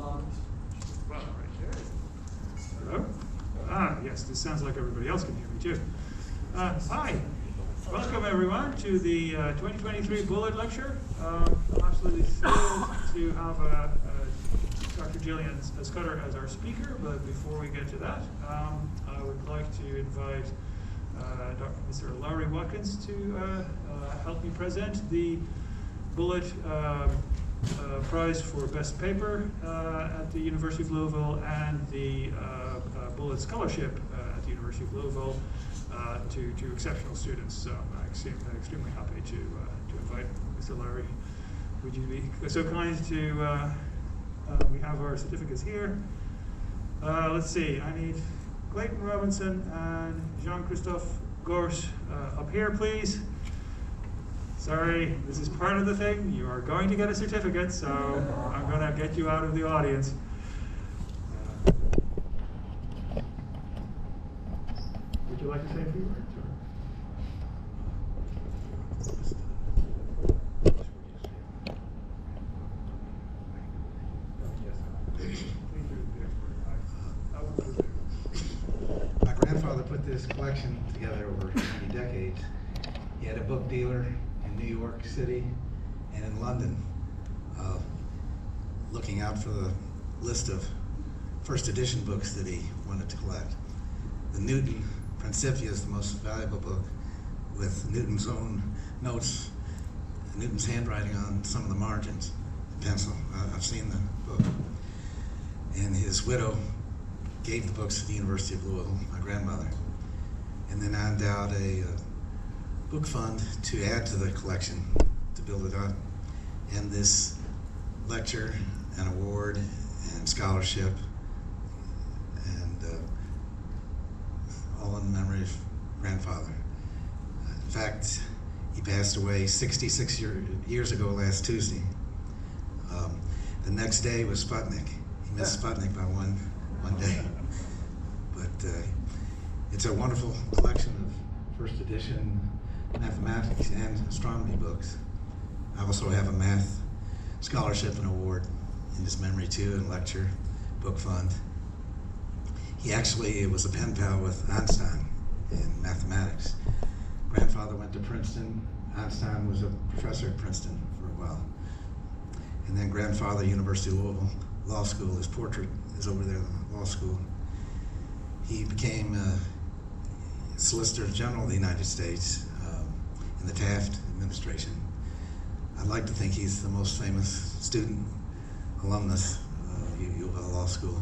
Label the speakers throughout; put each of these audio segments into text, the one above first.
Speaker 1: Well, right there. Hello? Ah, yes, this sounds like everybody else can hear me too. Hi, welcome everyone to the 2023 Bullitt Lecture. I'm absolutely thrilled to have Dr. Jillian Scudder as our speaker, but before we get to that, I would like to invite Mr. Larry Watkins to help me present the Bullitt Prize for Best Paper at the University of Louisville and the Bullitt Scholarship at the University of Louisville to exceptional students. So I'm extremely happy to invite Mr. Larry. Would you be so kind to, we have our certificates here. Let's see, I need Clayton Robinson and Jean-Christophe Gors up here, please. Sorry, this is part of the thing. You are going to get a certificate, so I'm going to get you out of the audience. Would you like to say a few words?
Speaker 2: My grandfather put this collection together over many decades. He had a book dealer in New York City and in London, looking out for the list of first edition books that he wanted to collect. The Newton Principia is the most valuable book, with Newton's own notes, Newton's handwriting on some of the margins, pencil. I've seen the book. And his widow gave the books to the University of Louisville, my grandmother. And then I endowed a book fund to add to the collection, to build it up. And this lecture and award and scholarship, and all in memory of grandfather. In fact, he passed away 66 years ago last Tuesday. The next day was Sputnik. He missed Sputnik by one day. But it's a wonderful collection of first edition mathematics and astronomy books. I also have a math scholarship and award in his memory too, and lecture, book fund. He actually was a pen pal with Einstein in mathematics. Grandfather went to Princeton. Einstein was a professor at Princeton for a while. And then grandfather, University of Louisville Law School. His portrait is over there in the law school. He became Solicitor General of the United States in the Taft administration. I'd like to think he's the most famous student alumnus of Uofl Law School.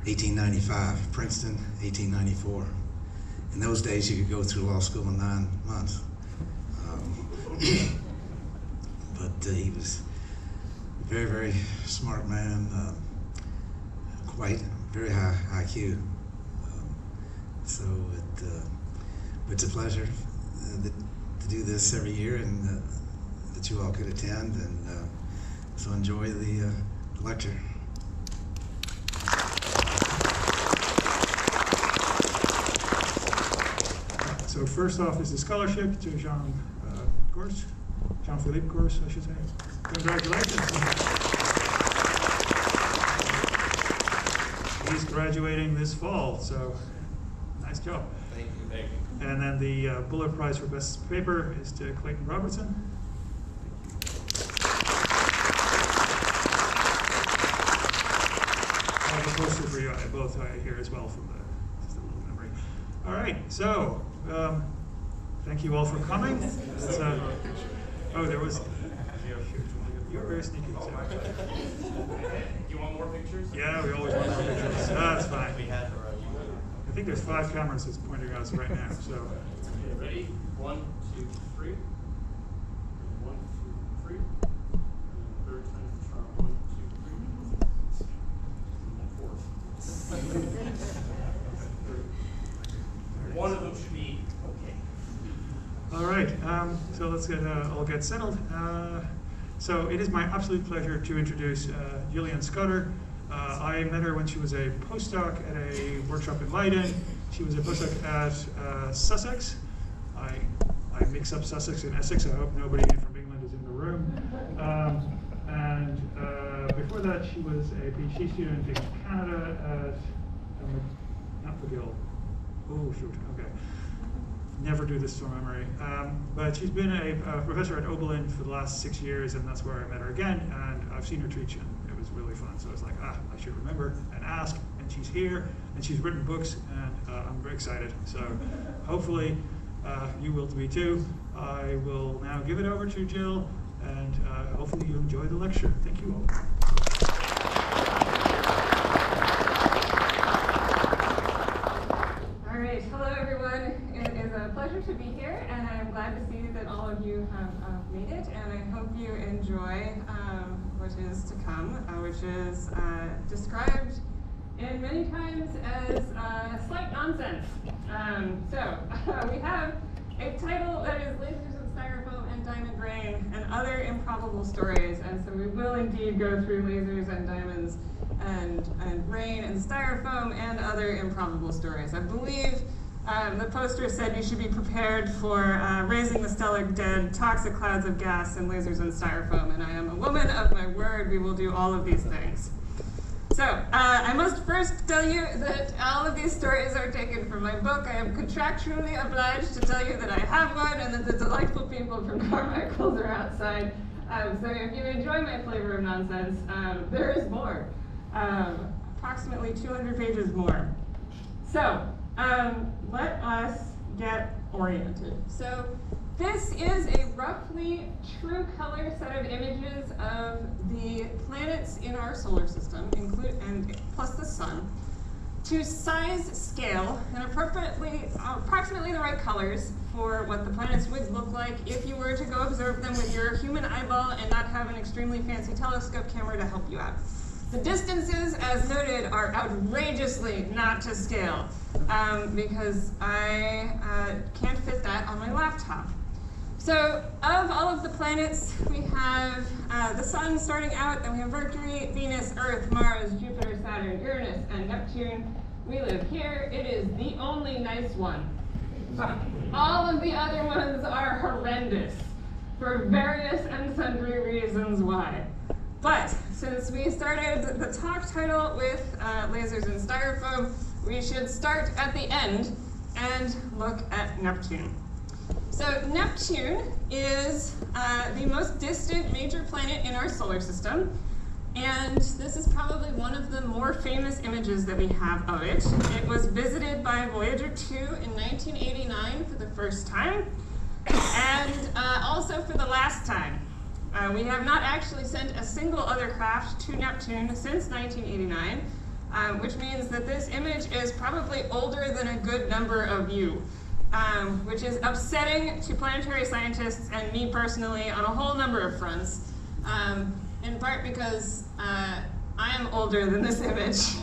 Speaker 2: 1895, Princeton, 1894. In those days, you could go through law school in 9 months. But he was a very, very smart man, very high IQ. So it's a pleasure to do this every year, and that you all could attend, and so enjoy the lecture.
Speaker 1: So first off is the scholarship to Jean-Philippe Gors, I should say. Congratulations. He's graduating this fall, so nice job.
Speaker 3: Thank you. Thank you.
Speaker 1: And then the Bullitt Prize for Best Paper is to Clayton Robertson. I have a poster for you both here as well from just a little memory. All right, so thank you all for coming. Oh, there was. You're very sneaky. So.
Speaker 3: You want more pictures?
Speaker 1: Yeah, we always want more pictures. That's fine. I think there's 5 cameras that's pointing at us right now. So.
Speaker 3: Ready? 1, 2, 3. 1, 2, 3. Third time for trial. 1, 2, 3. And 4th. One of them should be okay.
Speaker 1: All right. So let's all get settled. So it is my absolute pleasure to introduce Jillian Scudder. I met her when she was a postdoc at a workshop in Leiden. She was a postdoc at Sussex. I mix up Sussex and Essex. I hope nobody from England is in the room. And before before that, she was a PhD student in Canada at, not McGill. Oh, shoot, okay. Never do this from memory. But she's been a professor at Oberlin for the last 6 years, and that's where I met her again, and I've seen her teach, and it was really fun. So I was like, I should remember and ask, and she's here, and she's written books, and I'm very excited. So hopefully you will be too. I will now give it over to Jill, and hopefully you enjoy the lecture. Thank you all.
Speaker 4: All right, hello everyone. It is a pleasure to be here, and I'm glad to see that all of you have made it, and I hope you enjoy what is to come, which is described in many times as slight nonsense. So we have a title that is Lasers and Styrofoam and Diamond Rain and Other Improbable Stories, and so we will indeed go through lasers and diamonds and rain and styrofoam and other improbable stories. I believe the poster said you should be prepared for raising the stellar dead, toxic clouds of gas, and lasers and styrofoam, and I am a woman of my word. We will do all of these things. So, I must first tell you that all of these stories are taken from my book. I am contractually obliged to tell you that I have one and that the delightful people from Carmichael's are outside. So if you enjoy my flavor of nonsense, there is more. Approximately 200 pages more. So, let us get oriented. So, this is a roughly true color set of images of the planets in our solar system, plus the sun, to size scale and approximately the right colors for what the planets would look like if you were to go observe them with your human eyeball and not have an extremely fancy telescope camera to help you out. The distances, as noted, are outrageously not to scale because I can't fit that on my laptop. So, of all of the planets, we have the Sun starting out, then we have Mercury, Venus, Earth, Mars, Jupiter, Saturn, Uranus, and Neptune. We live here. It is the only nice one. All of the other ones are horrendous for various and sundry reasons why. But since we started the talk title with lasers and styrofoam, we should start at the end and look at Neptune. So Neptune is the most distant major planet in our solar system, and this is probably one of the more famous images that we have of it. It was visited by Voyager 2 in 1989 for the first time, and also for the last time. We have not actually sent a single other craft to Neptune since 1989, which means that this image is probably older than a good number of you. Which is upsetting to planetary scientists and me personally on a whole number of fronts, in part because I am older than this image.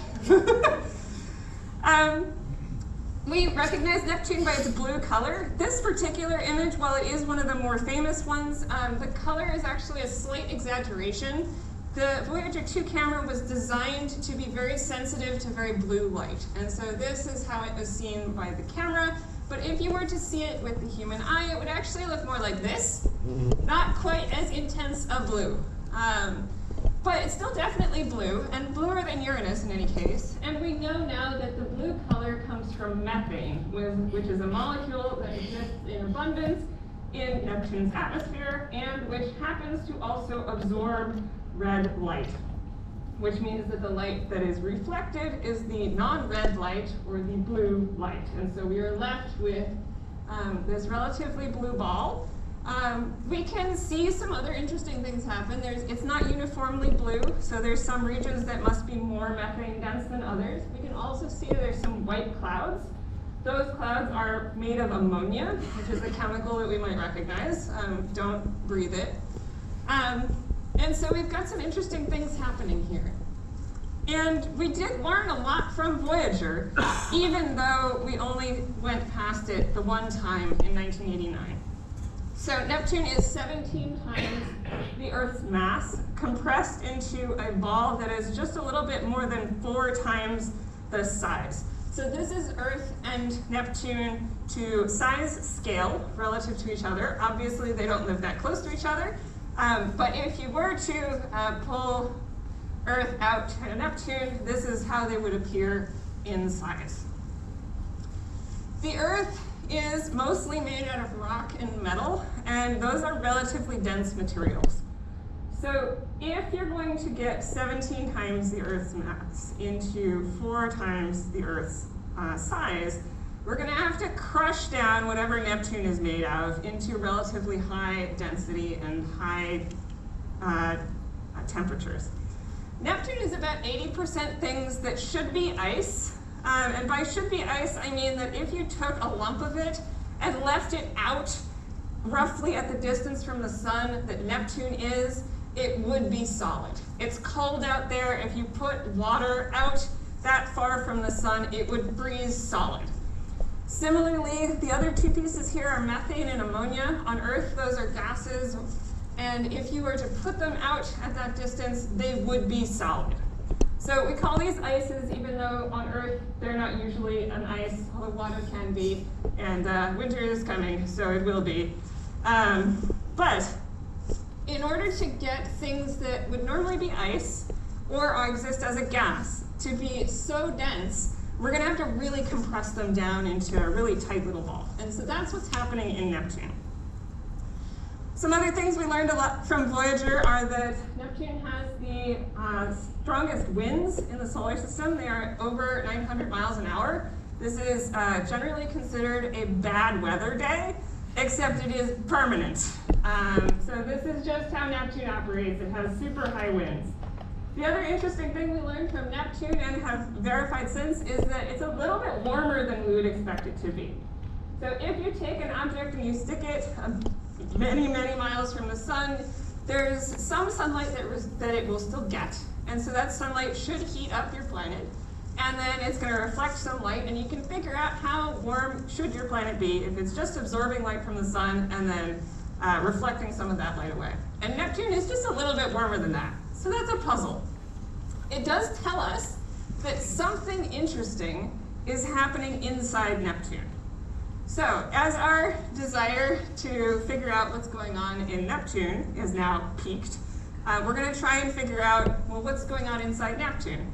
Speaker 4: We recognize Neptune by its blue color. This particular image, while it is one of the more famous ones, the color is actually a slight exaggeration. The Voyager 2 camera was designed to be very sensitive to very blue light, and so this is how it was seen by the camera. But if you were to see it with the human eye, it would actually look more like this. Not quite as intense a blue. But it's still definitely blue, and bluer than Uranus in any case. And we know now that the blue color comes from methane, which is a molecule that exists in abundance in Neptune's atmosphere, and which happens to also absorb red light, which means that the light that is reflected is the non-red light, or the blue light. And so we are left with this relatively blue ball. We can see some other interesting things happen. It's not uniformly blue, so there's some regions that must be more methane dense than others. We can also see there's some white clouds. Those clouds are made of ammonia, which is a chemical that we might recognize. Don't breathe it. And so we've got some interesting things happening here. And we did learn a lot from Voyager, even though we only went past it the one time in 1989. So Neptune is 17 times the Earth's mass, compressed into a ball that is just a little bit more than 4 times the size. So this is Earth and Neptune to size scale relative to each other. Obviously, they don't live that close to each other. But if you were to pull Earth out to Neptune, this is how they would appear in size. The Earth is mostly made out of rock and metal, and those are relatively dense materials. So if you're going to get 17 times the Earth's mass into 4 times the Earth's size, we're going to have to crush down whatever Neptune is made of into relatively high density and high temperatures. Neptune is about 80% things that should be ice. And by should be ice, I mean that if you took a lump of it and left it out roughly at the distance from the sun that Neptune is, it would be solid. It's cold out there. If you put water out that far from the sun, it would freeze solid. Similarly, the other 2 pieces here are methane and ammonia. On Earth, those are gases. And if you were to put them out at that distance, they would be solid. So we call these ices, even though on Earth they're not usually an ice, although water can be, and winter is coming, so it will be. But in order to get things that would normally be ice or exist as a gas to be so dense, we're going to have to really compress them down into a really tight little ball. And so that's what's happening in Neptune. Some other things we learned a lot from Voyager are that Neptune has the strongest winds in the solar system. They are over 900 miles an hour. This is generally considered a bad weather day, except it is permanent. So this is just how Neptune operates. It has super high winds. The other interesting thing we learned from Neptune and have verified since is that it's a little bit warmer than we would expect it to be. So if you take an object and you stick it many, many miles from the sun, there's some sunlight that it will still get. And so that sunlight should heat up your planet. And then it's going to reflect some light, and you can figure out how warm should your planet be if it's just absorbing light from the sun and then reflecting some of that light away. And Neptune is just a little bit warmer than that. So that's a puzzle. It does tell us that something interesting is happening inside Neptune. So as our desire to figure out what's going on in Neptune is now peaked, we're going to try and figure out, well, what's going on inside Neptune?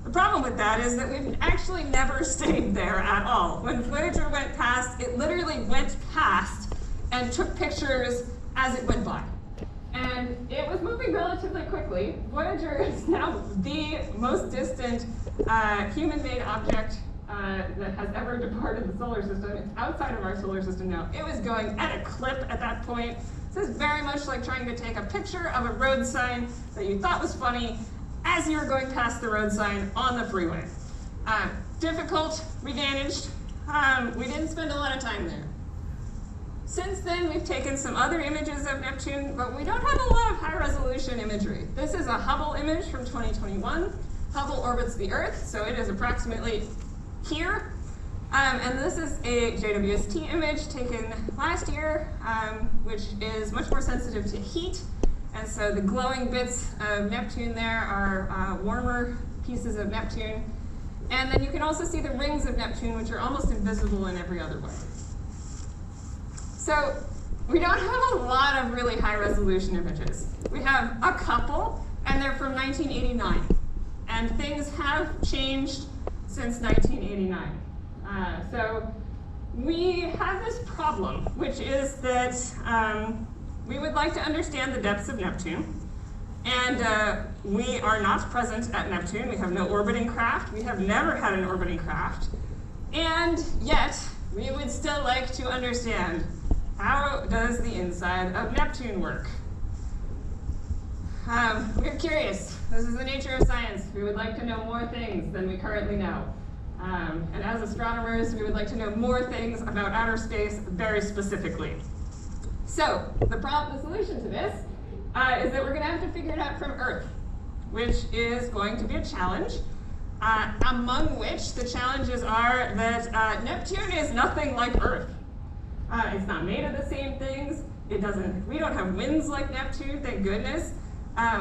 Speaker 4: The problem with that is that we've actually never stayed there at all. When Voyager went past, it literally went past and took pictures as it went by. And it was moving relatively quickly. Voyager is now the most distant human-made object that has ever departed the solar system. It's outside of our solar system now. It was going at a clip at that point. This is very much like trying to take a picture of a road sign that you thought was funny as you were going past the road sign on the freeway. Difficult, we managed. We didn't spend a lot of time there. Since then, we've taken some other images of Neptune, but we don't have a lot of high-resolution imagery. This is a Hubble image from 2021. Hubble orbits the Earth, so it is approximately here. And this is a JWST image taken last year, which is much more sensitive to heat. And so the glowing bits of Neptune there are warmer pieces of Neptune. And then you can also see the rings of Neptune, which are almost invisible in every other way. So we don't have a lot of really high-resolution images. We have a couple, and they're from 1989. And things have changed since 1989. So we have this problem, which is that we would like to understand the depths of Neptune. And we are not present at Neptune. We have no orbiting craft. We have never had an orbiting craft. And yet, we would still like to understand, how does the inside of Neptune work? We're curious. This is the nature of science. We would like to know more things than we currently know. And as astronomers, we would like to know more things about outer space very specifically. So the solution to this is that we're going to have to figure it out from Earth, which is going to be a challenge, among which the challenges are that Neptune is nothing like Earth. It's not made of the same things. We don't have winds like Neptune, thank goodness.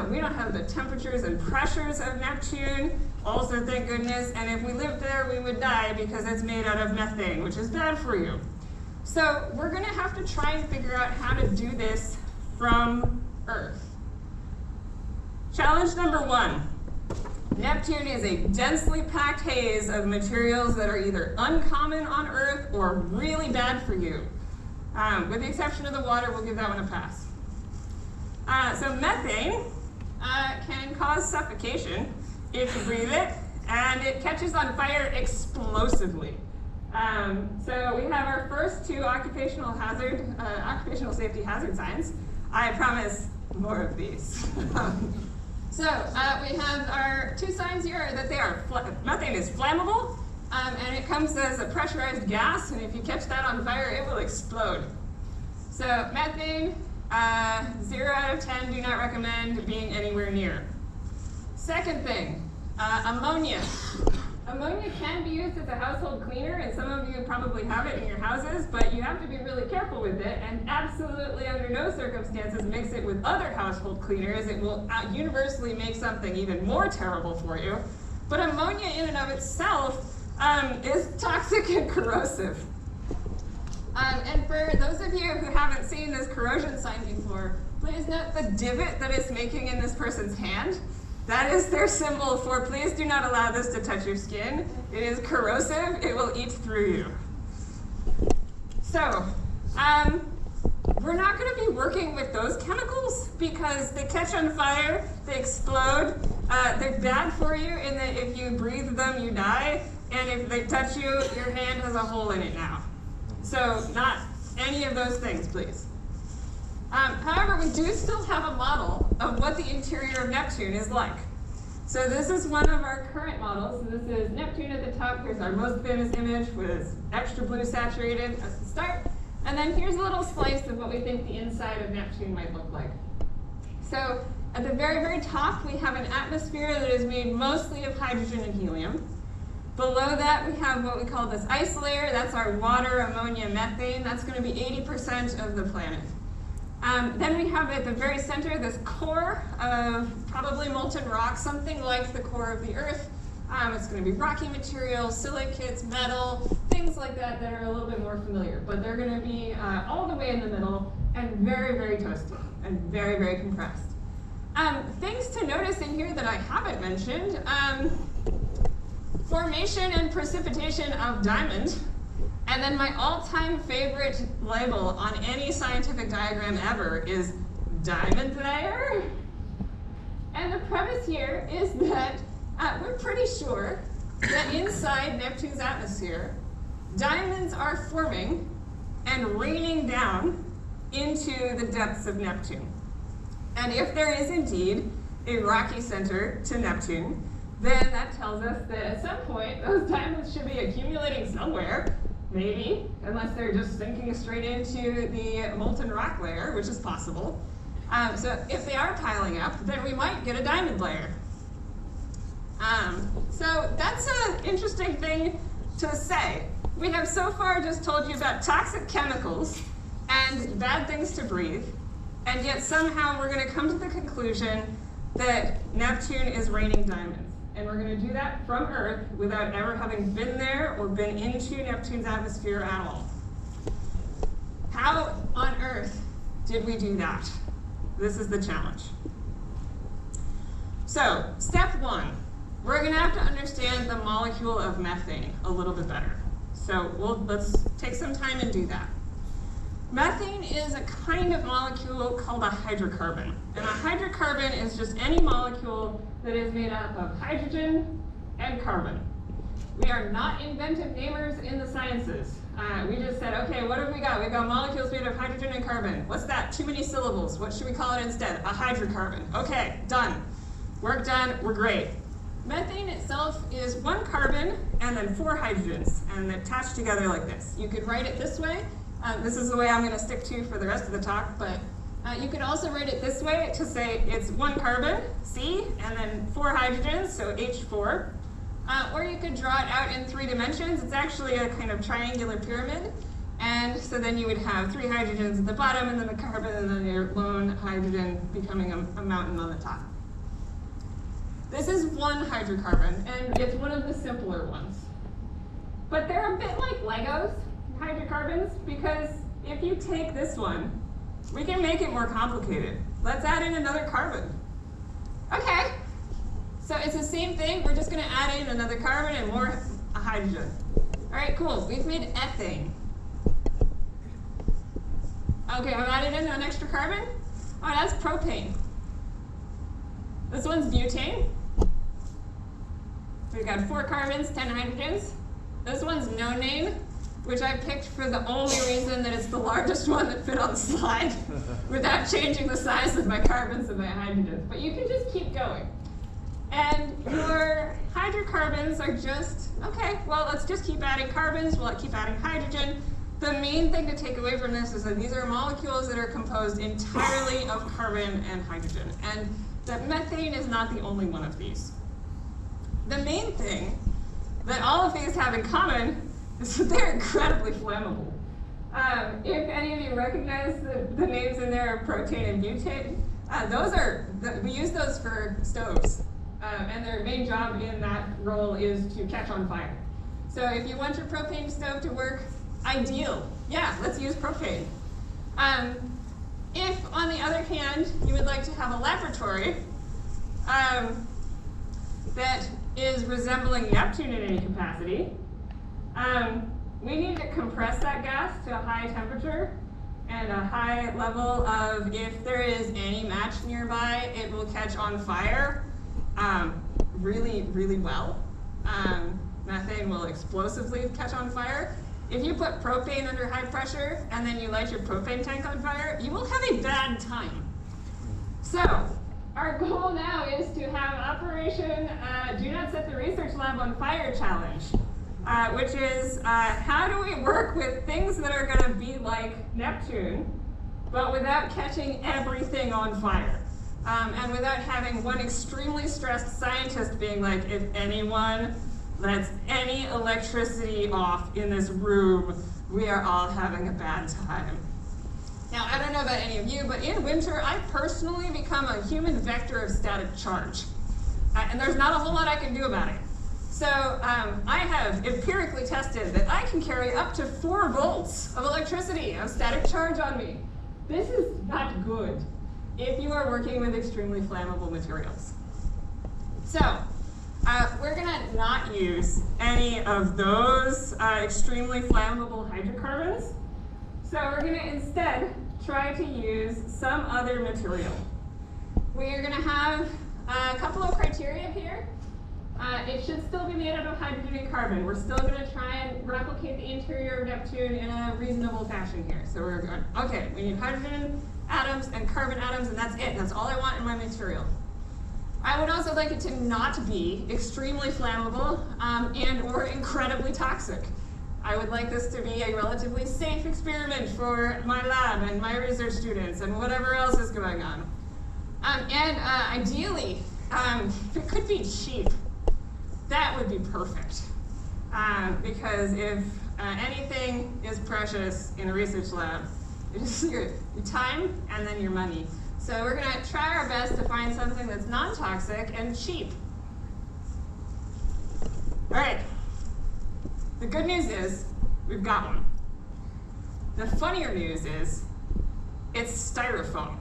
Speaker 4: We don't have the temperatures and pressures of Neptune, also thank goodness. And if we lived there, we would die because it's made out of methane, which is bad for you. So we're going to have to try and figure out how to do this from Earth. Challenge number 1. Neptune is a densely packed haze of materials that are either uncommon on Earth or really bad for you. With the exception of the water, we'll give that one a pass. So methane can cause suffocation if you breathe it, and it catches on fire explosively. So we have our first 2 occupational safety hazard signs. I promise more of these. So we have our 2 signs here that they are methane is flammable, and it comes as a pressurized gas, and if you catch that on fire, it will explode. So methane, 0 out of 10, do not recommend being anywhere near. Second thing, ammonia. Ammonia can be used as a household cleaner, and some of you probably have it in your houses, but you have to be really careful with it, and absolutely under no circumstances mix it with other household cleaners. It will universally make something even more terrible for you. But ammonia in and of itself is toxic and corrosive. And for those of you who haven't seen this corrosion sign before, please note the divot that it's making in this person's hand. That is their symbol for please do not allow this to touch your skin. It is corrosive. It will eat through you. So, we're not going to be working with those chemicals because they catch on fire, they explode, they're bad for you in that if you breathe them, you die, and if they touch you, your hand has a hole in it now. So, not any of those things, please. However, we do still have a model of what the interior of Neptune is like. So this is one of our current models. So this is Neptune at the top. Here's our most famous image with extra blue saturated as the start. And then here's a little slice of what we think the inside of Neptune might look like. So at the very, very top, we have an atmosphere that is made mostly of hydrogen and helium. Below that, we have what we call this ice layer. That's our water, ammonia, methane. That's going to be 80% of the planet. Then we have at the very center this core of probably molten rock, something like the core of the Earth. It's going to be rocky materials, silicates, metal, things like that that are a little bit more familiar. But they're going to be all the way in the middle and very, very toasty and very, very compressed. Things to notice in here that I haven't mentioned. Formation and precipitation of diamond. And then my all-time favorite label on any scientific diagram ever is diamond layer. And the premise here is that we're pretty sure that inside Neptune's atmosphere, diamonds are forming and raining down into the depths of Neptune. And if there is indeed a rocky center to Neptune, then that tells us that at some point those diamonds should be accumulating somewhere. Maybe, unless they're just sinking straight into the molten rock layer, which is possible. So if they are piling up, then we might get a diamond layer. So that's an interesting thing to say. We have so far just told you about toxic chemicals and bad things to breathe, and yet somehow we're going to come to the conclusion that Neptune is raining diamonds. And we're going to do that from Earth without ever having been there or been into Neptune's atmosphere at all. How on earth did we do that? This is the challenge. So, step 1, we're going to have to understand the molecule of methane a little bit better. So let's take some time and do that. Methane is a kind of molecule called a hydrocarbon. And a hydrocarbon is just any molecule that is made up of hydrogen and carbon. We are not inventive namers in the sciences. We just said, okay, what have we got? We've got molecules made of hydrogen and carbon. What's that? Too many syllables. What should we call it instead? A hydrocarbon. Okay, done. Work done, we're great. Methane itself is 1 carbon and then 4 hydrogens, and attached together like this. You could write it this way. This is the way I'm going to stick to for the rest of the talk, but you could also write it this way to say it's 1 carbon, C, and then 4 hydrogens, so H4. Or you could draw it out in 3 dimensions. It's actually a kind of triangular pyramid. And so then you would have 3 hydrogens at the bottom, and then the carbon, and then your lone hydrogen becoming a mountain on the top. This is 1 hydrocarbon, and it's one of the simpler ones. But they're a bit like Legos, hydrocarbons, because if you take this one, we can make it more complicated. Let's add in another carbon. Okay, So it's the same thing, we're just gonna add in another carbon and more hydrogen. All right, cool, we've made ethane. Okay, I've added in an extra carbon. Oh, that's propane. This one's butane. We've got 4 carbons, 10 hydrogens. This one's no name, which I picked for the only reason that it's the largest one that fit on the slide without changing the size of my carbons and my hydrogens. But you can just keep going. And your hydrocarbons are just, okay, well, let's just keep adding carbons, we'll keep adding hydrogen. The main thing to take away from this is that these are molecules that are composed entirely of carbon and hydrogen, and that methane is not the only one of these. The main thing that all of these have in common is that they're incredibly flammable. If any of you recognize the names in there of propane and butane, we use those for stoves. And their main job in that role is to catch on fire. So if you want your propane stove to work, ideal. Yeah, let's use propane. If, on the other hand, you would like to have a laboratory that is resembling Neptune in any capacity, we need to compress that gas to a high temperature and a high level of, if there is any match nearby, it will catch on fire really, really well. Methane will explosively catch on fire. If you put propane under high pressure and then you light your propane tank on fire, you will have a bad time. So, our goal now is to have Operation Do Not Set the Research Lab on Fire challenge, which is how do we work with things that are going to be like Neptune, but without catching everything on fire? And without having one extremely stressed scientist being like, if anyone lets any electricity off in this room, we are all having a bad time. Now, I don't know about any of you, but in winter, I personally become a human vector of static charge. And there's not a whole lot I can do about it. So I have empirically tested that I can carry up to 4 volts of electricity of static charge on me. This is not good if you are working with extremely flammable materials. So we're gonna not use any of those extremely flammable hydrocarbons. So we're gonna instead try to use some other material. We are gonna have a couple of criteria here. It should still be made out of hydrogen and carbon. We're still gonna try and replicate the interior of Neptune in a reasonable fashion here. So we're going, okay, we need hydrogen atoms and carbon atoms, and that's it. That's all I want in my material. I would also like it to not be extremely flammable and or incredibly toxic. I would like this to be a relatively safe experiment for my lab and my research students and whatever else is going on. Ideally, if it could be cheap, that would be perfect. Because if anything is precious in a research lab, it is your time and then your money. So we're gonna try our best to find something that's non-toxic and cheap. All right, the good news is we've got one. The funnier news is it's styrofoam.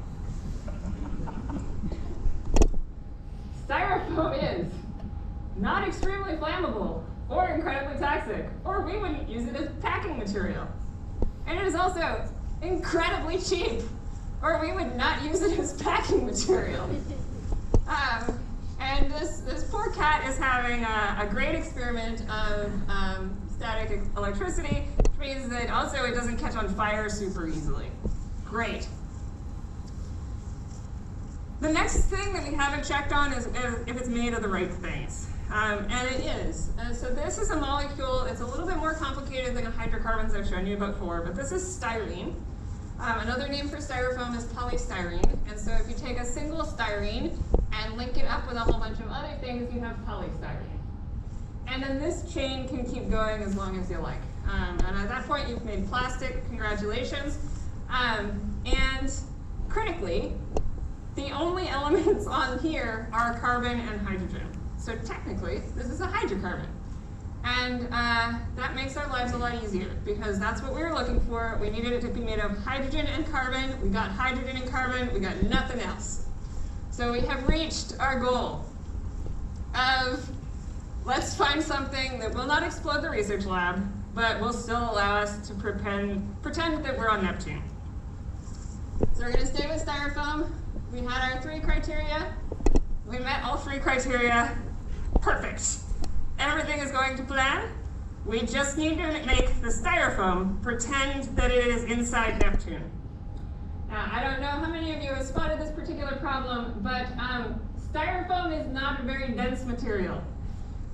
Speaker 4: Styrofoam is not extremely flammable or incredibly toxic, or we wouldn't use it as packing material. And it is also incredibly cheap, or we would not use it as packing material. And this poor cat is having a great experiment of static electricity, which means that also it doesn't catch on fire super easily. Great. The next thing that we haven't checked on is if it's made of the right things. And it is. So this is a molecule, it's a little bit more complicated than the hydrocarbons I've shown you about before, but this is styrene. Another name for styrofoam is polystyrene. And so if you take a single styrene and link it up with a whole bunch of other things, you have polystyrene. And then this chain can keep going as long as you like. And at that point, you've made plastic. Congratulations. And critically, the only elements on here are carbon and hydrogen. So technically, this is a hydrocarbon. And that makes our lives a lot easier because that's what we were looking for. We needed it to be made of hydrogen and carbon. We got hydrogen and carbon. We got nothing else. So we have reached our goal. of let's find something that will not explode the research lab, but will still allow us to pretend that we're on Neptune. So we're going to stay with styrofoam. We had our 3 criteria. We met all 3 criteria. Perfect. Everything is going to plan. We just need to make the styrofoam pretend that it is inside Neptune. Now, I don't know how many of you have spotted this particular problem, but styrofoam is not a very dense material.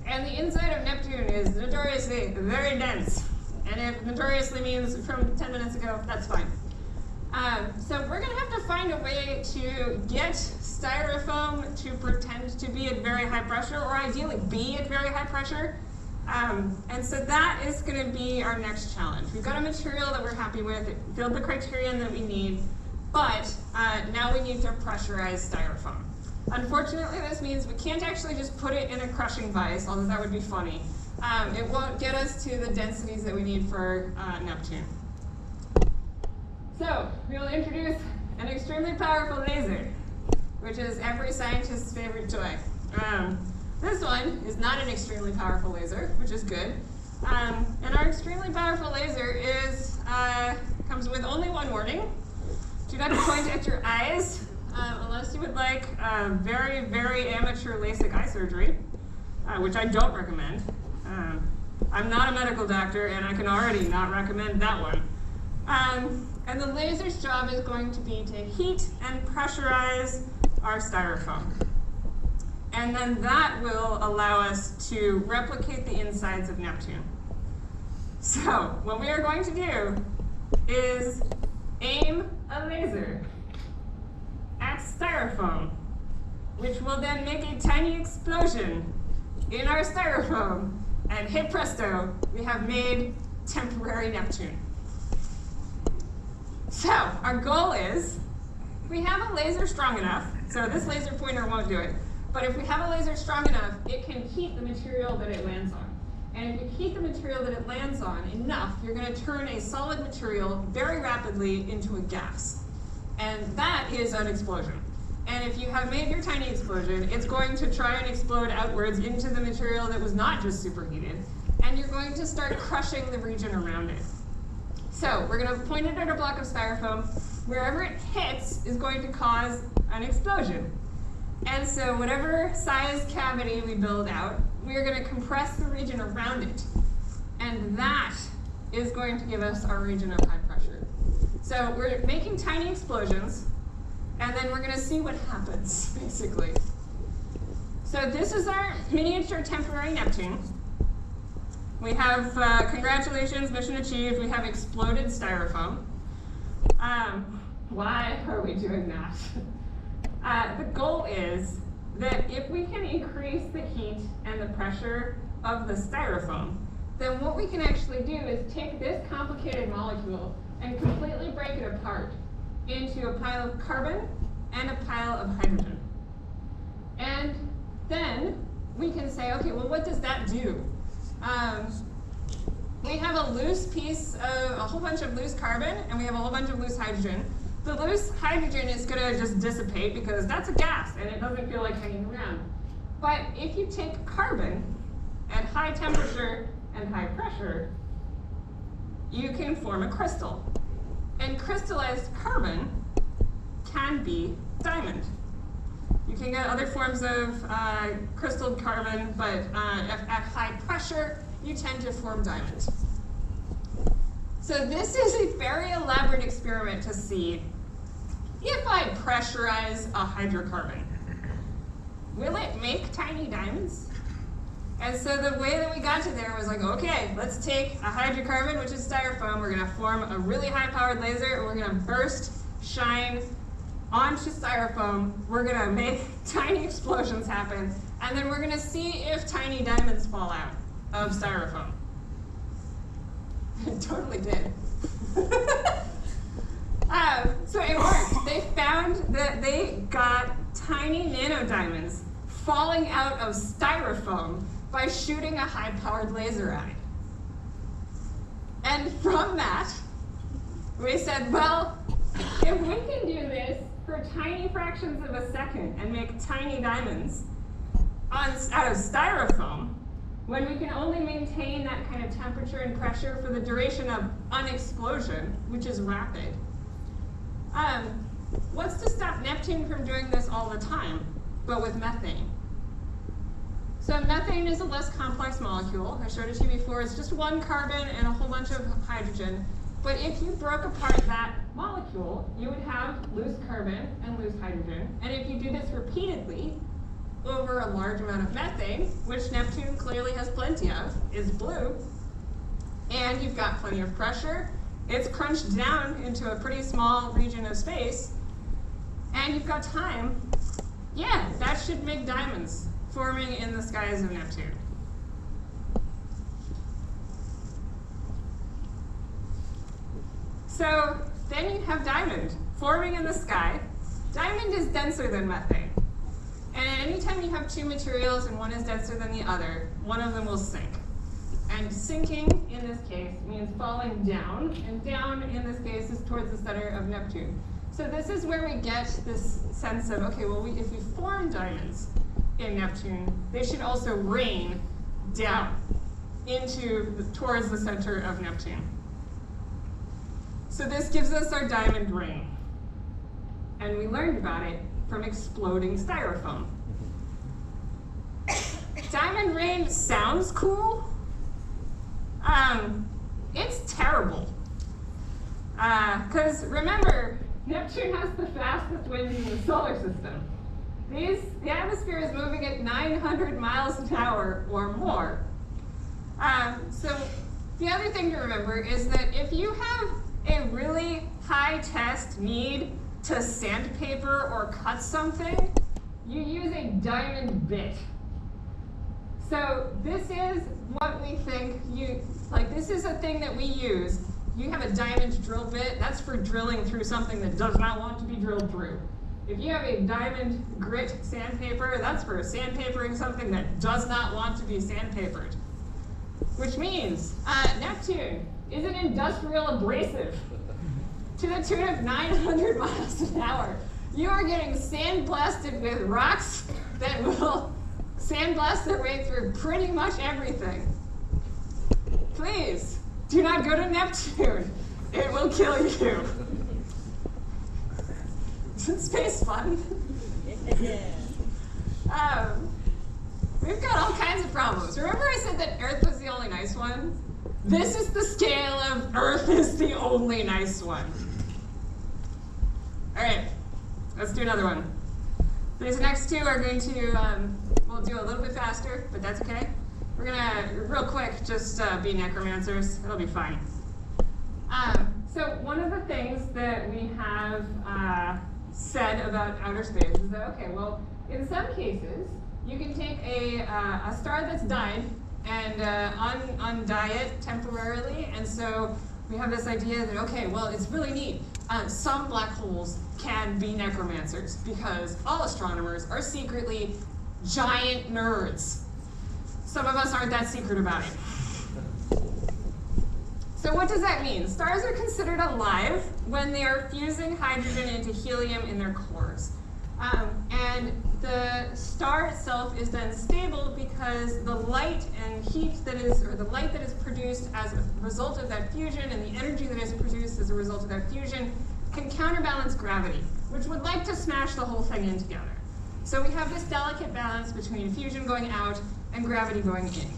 Speaker 4: And the inside of Neptune is notoriously very dense. And if notoriously means from 10 minutes ago, that's fine. So we're going to have to find a way to get styrofoam to pretend to be at very high pressure, or ideally be at very high pressure. And so that is going to be our next challenge. We've got a material that we're happy with, it filled the criterion that we need, but now we need to pressurize styrofoam. Unfortunately, this means we can't actually just put it in a crushing vise, although that would be funny. It won't get us to the densities that we need for Neptune. So, we will introduce an extremely powerful laser, which is every scientist's favorite toy. This one is not an extremely powerful laser, which is good. And our extremely powerful laser comes with only one warning. Do not point at your eyes, unless you would like very, very amateur LASIK eye surgery, which I don't recommend. I'm not a medical doctor, and I can already not recommend that one. And the laser's job is going to be to heat and pressurize our styrofoam. And then that will allow us to replicate the insides of Neptune. So what we are going to do is aim a laser at styrofoam, which will then make a tiny explosion in our styrofoam, and hey presto, we have made temporary Neptune. So our goal is, we have a laser strong enough, so this laser pointer won't do it, but if we have a laser strong enough, it can heat the material that it lands on. And if you heat the material that it lands on enough, you're going to turn a solid material very rapidly into a gas. And that is an explosion. And if you have made your tiny explosion, it's going to try and explode outwards into the material that was not just superheated, and you're going to start crushing the region around it. So we're going to point it at a block of styrofoam. Wherever it hits is going to cause an explosion. And so whatever size cavity we build out, we are going to compress the region around it. And that is going to give us our region of high pressure. So we're making tiny explosions, and then we're going to see what happens, basically. So this is our miniature temporary Neptune. We have, congratulations, mission achieved, we have exploded styrofoam. Why are we doing that? The goal is that if we can increase the heat and the pressure of the styrofoam, then what we can actually do is take this complicated molecule and completely break it apart into a pile of carbon and a pile of hydrogen. And then we can say, okay, well, what does that do? We have a loose piece of, a whole bunch of loose carbon, and we have a whole bunch of loose hydrogen. The loose hydrogen is going to just dissipate because that's a gas and it doesn't feel like hanging around. But if you take carbon at high temperature and high pressure, you can form a crystal. And crystallized carbon can be diamond. You can get other forms of crystalled carbon, but at high pressure, you tend to form diamond. So this is a very elaborate experiment to see if I pressurize a hydrocarbon, will it make tiny diamonds? And so the way that we got to there was like, okay, let's take a hydrocarbon, which is styrofoam, we're going to form a really high-powered laser, and we're going to burst shine onto styrofoam, we're going to make tiny explosions happen, and then we're going to see if tiny diamonds fall out of styrofoam. It totally did. So it worked. They found that they got tiny nanodiamonds falling out of styrofoam by shooting a high-powered laser at it. And from that, we said, well, if we can do this for tiny fractions of a second and make tiny diamonds, out of styrofoam, when we can only maintain that kind of temperature and pressure for the duration of unexplosion, which is rapid, what's to stop Neptune from doing this all the time, but with methane? So methane is a less complex molecule. I showed it to you before. It's just one carbon and a whole bunch of hydrogen. But if you broke apart that molecule, you would have loose carbon and loose hydrogen. And if you do this repeatedly over a large amount of methane, which Neptune clearly has plenty of, is blue, and you've got plenty of pressure, it's crunched down into a pretty small region of space, and you've got time, yeah, that should make diamonds forming in the skies of Neptune. So then you have diamond forming in the sky. Diamond is denser than methane. And anytime you have two materials and one is denser than the other, one of them will sink. And sinking, in this case, means falling down. And down, in this case, is towards the center of Neptune. So this is where we get this sense of, okay, well, if we form diamonds in Neptune, they should also rain down towards the center of Neptune. So this gives us our diamond rain. And we learned about it from exploding styrofoam. Diamond rain sounds cool. It's terrible. Because remember, Neptune has the fastest winds in the solar system. The atmosphere is moving at 900 miles an hour or more. So the other thing to remember is that if you have a really high test need to sandpaper or cut something, you use a diamond bit. So this is what we think this is a thing that we use. You have a diamond drill bit, that's for drilling through something that does not want to be drilled through. If you have a diamond grit sandpaper, that's for sandpapering something that does not want to be sandpapered. Which means Neptune is an industrial abrasive to the tune of 900 miles an hour. You are getting sandblasted with rocks that will sandblast their way through pretty much everything. Please, do not go to Neptune. It will kill you. Isn't space fun? We've got all kinds of problems. Remember I said that Earth was the only nice one? This is the scale of Earth is the only nice one. All right, let's do another one. These next two are going to, we'll do a little bit faster, but that's okay. We're gonna, real quick, just be necromancers. It'll be fine. So one of the things that we have said about outer space is that, okay, well, in some cases, you can take a star that's died and undye it temporarily, and so we have this idea that, okay, well, it's really neat. Some black holes can be necromancers because all astronomers are secretly giant nerds. Some of us aren't that secret about it. So what does that mean? Stars are considered alive when they are fusing hydrogen into helium in their cores. And the star itself is then stable because the light and heat that is, or the light that is produced as a result of that fusion and the energy that is produced as a result of that fusion can counterbalance gravity, which would like to smash the whole thing in together. So we have this delicate balance between fusion going out and gravity going in.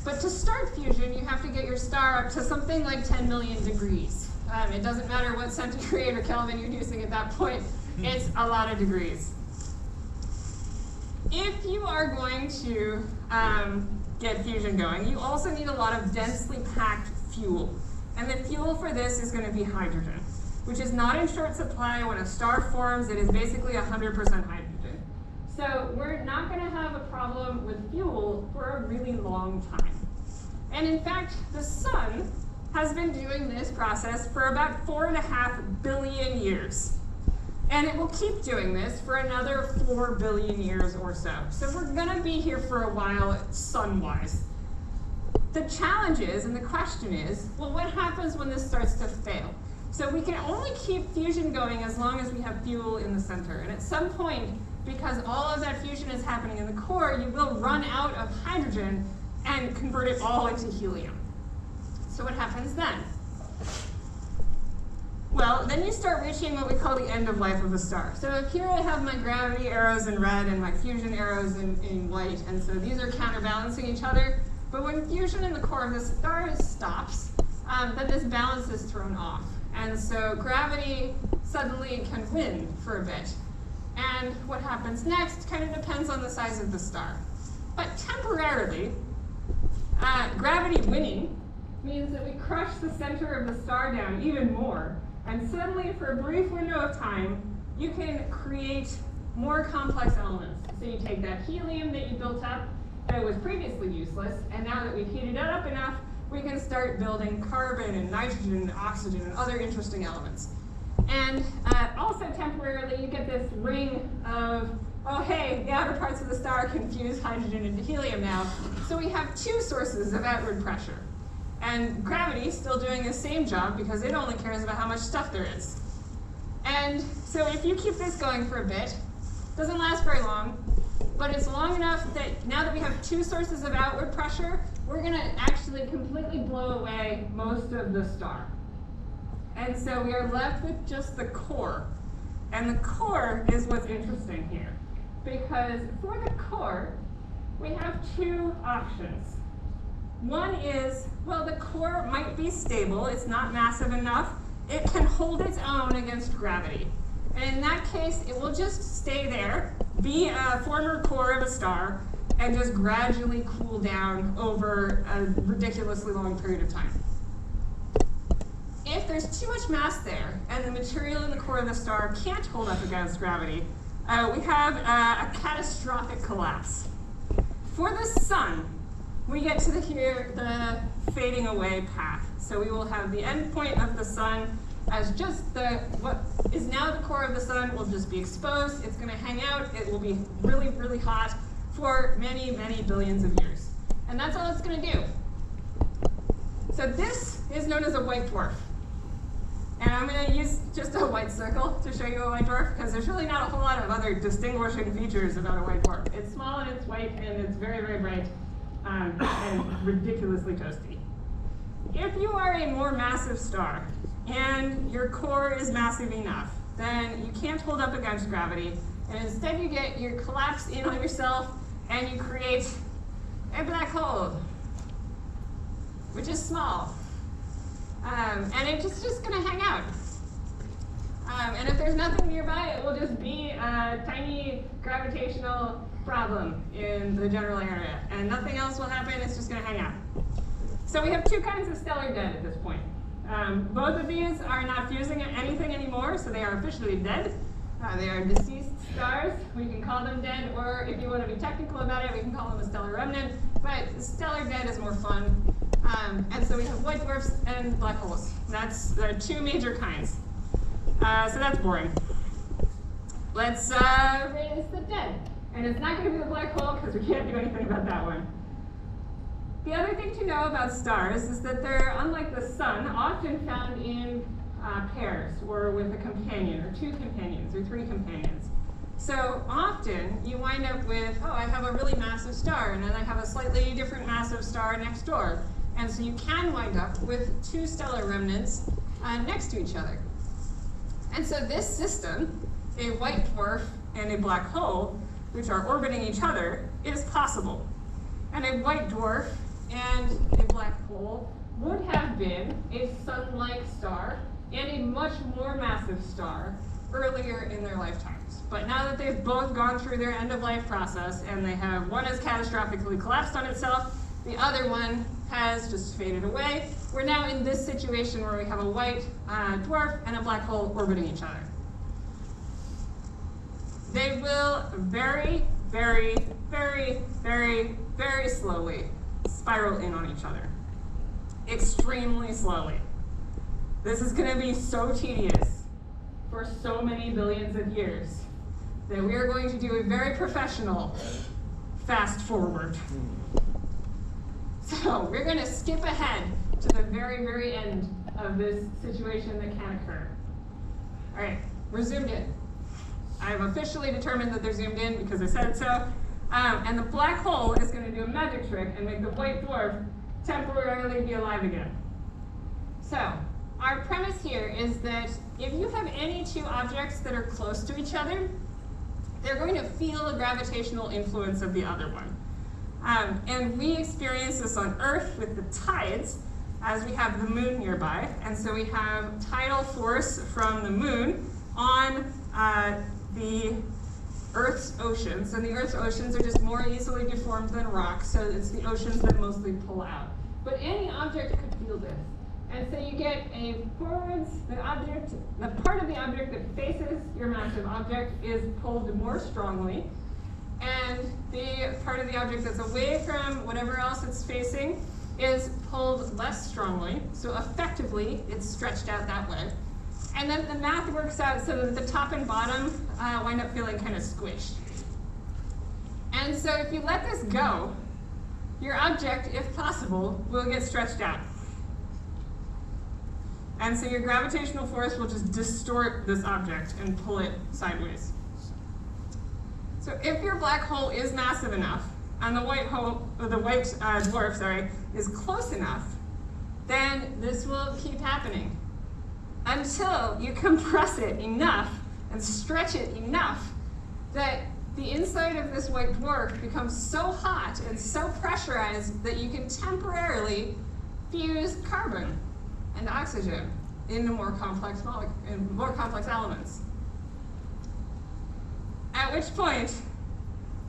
Speaker 4: But to start fusion, you have to get your star up to something like 10 million degrees. It doesn't matter what centigrade or Kelvin you're using at that point, it's a lot of degrees. If you are going to get fusion going, you also need a lot of densely packed fuel. And the fuel for this is going to be hydrogen, which is not in short supply. When a star forms, it is basically 100% hydrogen. So we're not going to have a problem with fuel for a really long time. And in fact, the sun has been doing this process for about 4.5 billion years. And it will keep doing this for another 4 billion years or so. So we're going to be here for a while sun-wise. The challenge is, and the question is, well, what happens when this starts to fail? So we can only keep fusion going as long as we have fuel in the center. And at some point, because all of that fusion is happening in the core, you will run out of hydrogen and convert it all into helium. So what happens then? Well, then you start reaching what we call the end of life of a star. So here I have my gravity arrows in red and my fusion arrows in white, and so these are counterbalancing each other. But when fusion in the core of the star stops, then this balance is thrown off. And so gravity suddenly can win for a bit. And what happens next kind of depends on the size of the star. But temporarily, gravity winning means that we crush the center of the star down even more. And suddenly, for a brief window of time, you can create more complex elements. So you take that helium that you built up that was previously useless, and now that we've heated it up enough, we can start building carbon and nitrogen and oxygen and other interesting elements. And also temporarily, you get this ring of, oh hey, the outer parts of the star can fuse hydrogen into helium now. So we have two sources of outward pressure. And gravity is still doing the same job because it only cares about how much stuff there is. And so if you keep this going for a bit, it doesn't last very long, but it's long enough that now that we have two sources of outward pressure, we're going to actually completely blow away most of the star. And so we are left with just the core. And the core is what's interesting here. Because for the core, we have two options. One is, well, the core might be stable. It's not massive enough. It can hold its own against gravity. And in that case, it will just stay there, be a former core of a star, and just gradually cool down over a ridiculously long period of time. If there's too much mass there, and the material in the core of the star can't hold up against gravity, we have a catastrophic collapse. For the sun, we get to the fading away path. So we will have the end point of the sun as just what is now the core of the sun will just be exposed. It's going to hang out. It will be really, really hot for many, many billions of years. And that's all it's going to do. So this is known as a white dwarf. And I'm going to use just a white circle to show you a white dwarf because there's really not a whole lot of other distinguishing features about a white dwarf. It's small and it's white and it's very, very bright. And ridiculously toasty. If you are a more massive star and your core is massive enough, then you can't hold up against gravity, and instead you collapse in on yourself and you create a black hole, which is small. And it's just going to hang out. And if there's nothing nearby, it will just be a tiny gravitational problem in the general area, and nothing else will happen. It's just going to hang out. So we have two kinds of stellar dead at this point. Both of these are not fusing anything anymore, so they are officially dead. They are deceased stars. We can call them dead, or if you want to be technical about it, we can call them a stellar remnant, but stellar dead is more fun. And so we have white dwarfs and black holes. That's the two major kinds. So that's boring. Let's raise the dead. And it's not going to be the black hole because we can't do anything about that one. The other thing to know about stars is that they're, unlike the sun, often found in pairs or with a companion or two companions or three companions. So often you wind up with, oh, I have a really massive star and then I have a slightly different massive star next door. And so you can wind up with two stellar remnants next to each other. And so this system, a white dwarf and a black hole, which are orbiting each other, is possible. And a white dwarf and a black hole would have been a sun-like star and a much more massive star earlier in their lifetimes. But now that they've both gone through their end-of-life process and they have, one has catastrophically collapsed on itself, the other one has just faded away, we're now in this situation where we have a white dwarf and a black hole orbiting each other. They will very, very, very, very, very slowly spiral in on each other. Extremely slowly. This is going to be so tedious for so many billions of years that we are going to do a very professional fast forward. So we're going to skip ahead to the very, very end of this situation that can occur. All right, we're zoomed in. I've officially determined that they're zoomed in because I said so. And the black hole is going to do a magic trick and make the white dwarf temporarily be alive again. So our premise here is that if you have any two objects that are close to each other, they're going to feel the gravitational influence of the other one. And we experience this on Earth with the tides, as we have the moon nearby. And so we have tidal force from the moon on the Earth's oceans. And the Earth's oceans are just more easily deformed than rocks, so it's the oceans that mostly pull out. But any object could feel this. And so you get a forwards, the part of the object that faces your massive object is pulled more strongly, and the part of the object that's away from whatever else it's facing is pulled less strongly, so effectively it's stretched out that way. And then the math works out so that the top and bottom wind up feeling kind of squished. And so if you let this go, your object, if possible, will get stretched out. And so your gravitational force will just distort this object and pull it sideways. So if your black hole is massive enough, and the white dwarf, is close enough, then this will keep happening until you compress it enough and stretch it enough that the inside of this white dwarf becomes so hot and so pressurized that you can temporarily fuse carbon and oxygen into more complex elements. At which point,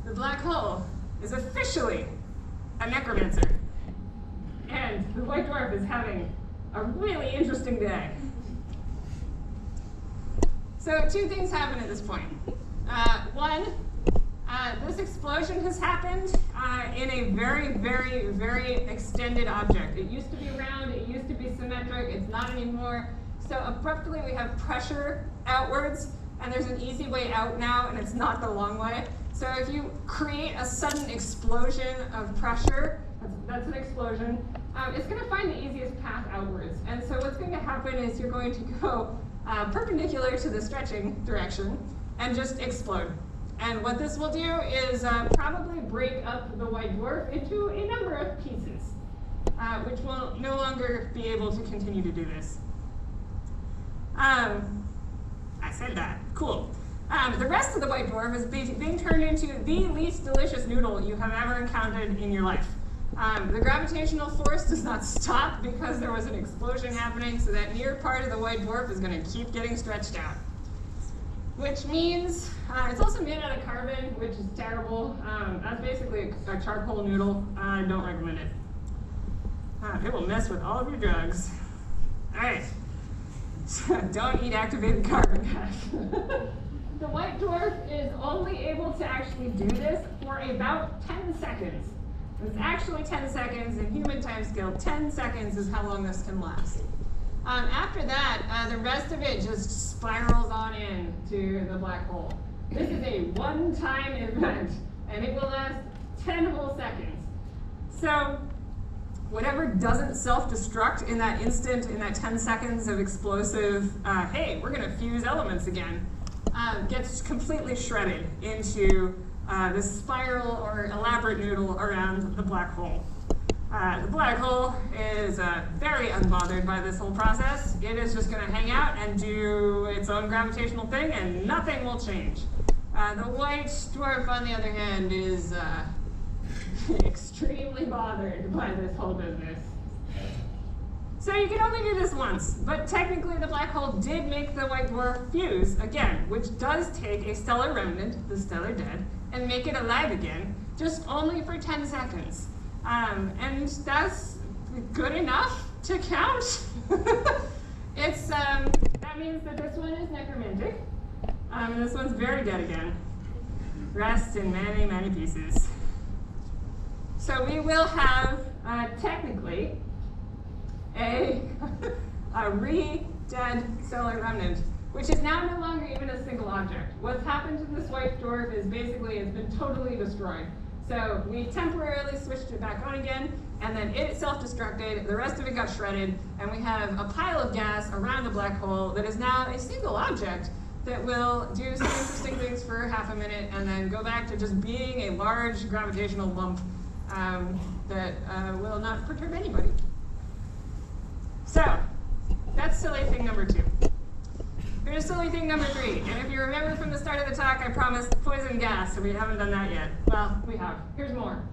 Speaker 4: the black hole is officially a necromancer. And the white dwarf is having a really interesting day. So two things happen at this point. One, this explosion has happened in a very, very, very extended object. It used to be round, it used to be symmetric, it's not anymore. So abruptly we have pressure outwards, and there's an easy way out now, and it's not the long way. So if you create a sudden explosion of pressure, that's an explosion, it's going to find the easiest path outwards. And so what's going to happen is you're going to go perpendicular to the stretching direction and just explode. And what this will do is probably break up the white dwarf into a number of pieces, which will no longer be able to continue to do this. I said that. Cool. The rest of the white dwarf is being turned into the least delicious noodle you have ever encountered in your life. The gravitational force does not stop because there was an explosion happening, so that near part of the white dwarf is going to keep getting stretched out. Which means it's also made out of carbon, which is terrible. That's basically a charcoal noodle. I don't recommend it. It will mess with all of your drugs. All right. So don't eat activated carbon, guys. The white dwarf is only able to actually do this for about 10 seconds. It's actually 10 seconds. In human time scale, 10 seconds is how long this can last. After that, the rest of it just spirals on in to the black hole. This is a one-time event, and it will last 10 whole seconds. So whatever doesn't self-destruct in that instant, in that 10 seconds of explosive, hey, we're going to fuse elements again, gets completely shredded into this spiral or elaborate noodle around the black hole. The black hole is very unbothered by this whole process. It is just going to hang out and do its own gravitational thing, and nothing will change. The white dwarf, on the other hand, is extremely bothered by this whole business. So you can only do this once, but technically the black hole did make the white dwarf fuse again, which does take a stellar remnant, the stellar dead, and make it alive again, just only for 10 seconds. And that's good enough to count. That means that this one is necromantic. This one's very dead again. Rest in many, many pieces. So we will have, technically, a re-dead stellar remnant, which is now no longer even a single object. What's happened to this white dwarf is basically it's been totally destroyed. So we temporarily switched it back on again, and then it self-destructed, the rest of it got shredded, and we have a pile of gas around the black hole that is now a single object, that will do some interesting things for half a minute and then go back to just being a large gravitational lump that will not perturb anybody. So, that's silly thing number 2. Here's silly thing number 3. And if you remember from the start of the talk, I promised poison gas, so we haven't done that yet. Well, we have. Here's more.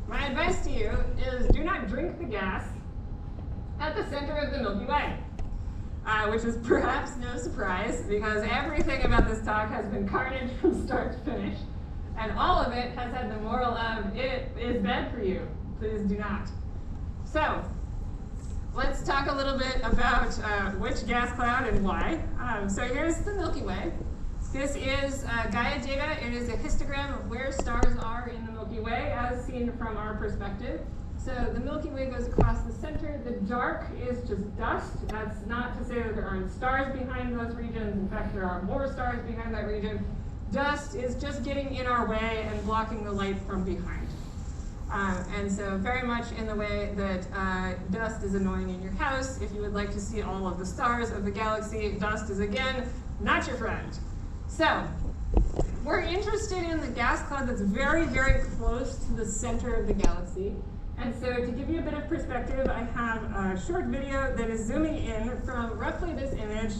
Speaker 4: My advice to you is do not drink the gas at the center of the Milky Way, which is perhaps no surprise because everything about this talk has been carnage from start to finish, and all of it has had the moral of it is bad for you. Please do not. So, let's talk a little bit about which gas cloud and why. So here's the Milky Way. This is Gaia data. It is a histogram of where stars are in the Milky Way as seen from our perspective. So the Milky Way goes across the center. The dark is just dust. That's not to say that there aren't stars behind those regions. In fact, there are more stars behind that region. Dust is just getting in our way and blocking the light from behind. And so very much in the way that dust is annoying in your house, if you would like to see all of the stars of the galaxy, dust is again not your friend. So we're interested in the gas cloud that's very, very close to the center of the galaxy. And so to give you a bit of perspective, I have a short video that is zooming in from roughly this image,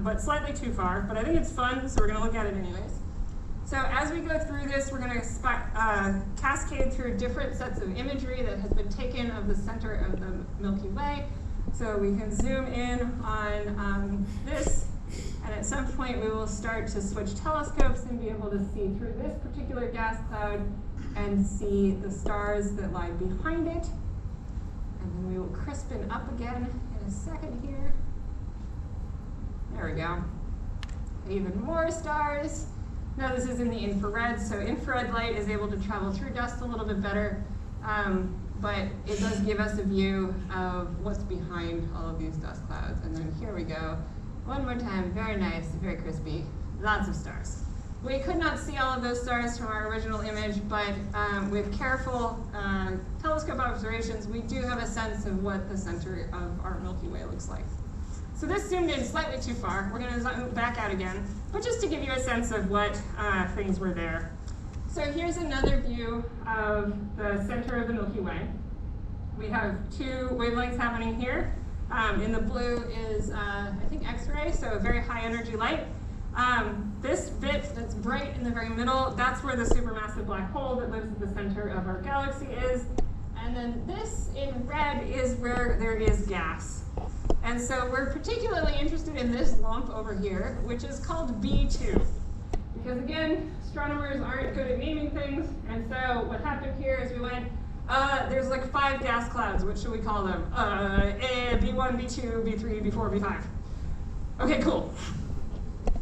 Speaker 4: but slightly too far, but I think it's fun, so we're going to look at it anyways. So as we go through this, we're going to cascade through different sets of imagery that has been taken of the center of the Milky Way. So we can zoom in on this, and at some point we will start to switch telescopes and be able to see through this particular gas cloud and see the stars that lie behind it. And then we will crispen up again in a second here. There we go. Even more stars. Now this is in the infrared, so infrared light is able to travel through dust a little bit better, but it does give us a view of what's behind all of these dust clouds. And then here we go. One more time, very nice, very crispy, lots of stars. We could not see all of those stars from our original image, but with careful telescope observations, we do have a sense of what the center of our Milky Way looks like. So this zoomed in slightly too far. We're going to zoom back out again, but just to give you a sense of what things were there. So here's another view of the center of the Milky Way. We have 2 wavelengths happening here. In the blue is, I think, X-ray, so a very high energy light. This bit that's bright in the very middle, that's where the supermassive black hole that lives at the center of our galaxy is. And then this in red is where there is gas. And so we're particularly interested in this lump over here, which is called B2. Because again, astronomers aren't good at naming things, and so what happened here is we went, there's like 5 gas clouds, what should we call them? A, B1, B2, B3, B4, B5. Okay, cool.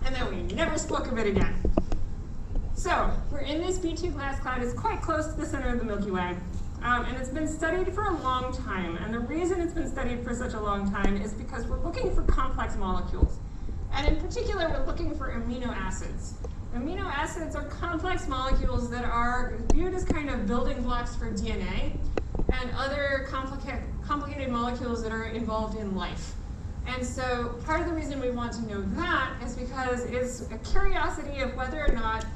Speaker 4: And then we never spoke of it again. So we're in this B2 gas cloud. It's quite close to the center of the Milky Way. And it's been studied for a long time. And the reason it's been studied for such a long time is because we're looking for complex molecules. And in particular, we're looking for amino acids. Amino acids are complex molecules that are viewed as kind of building blocks for DNA and other complicated molecules that are involved in life. And so part of the reason we want to know that is because it's a curiosity of whether or not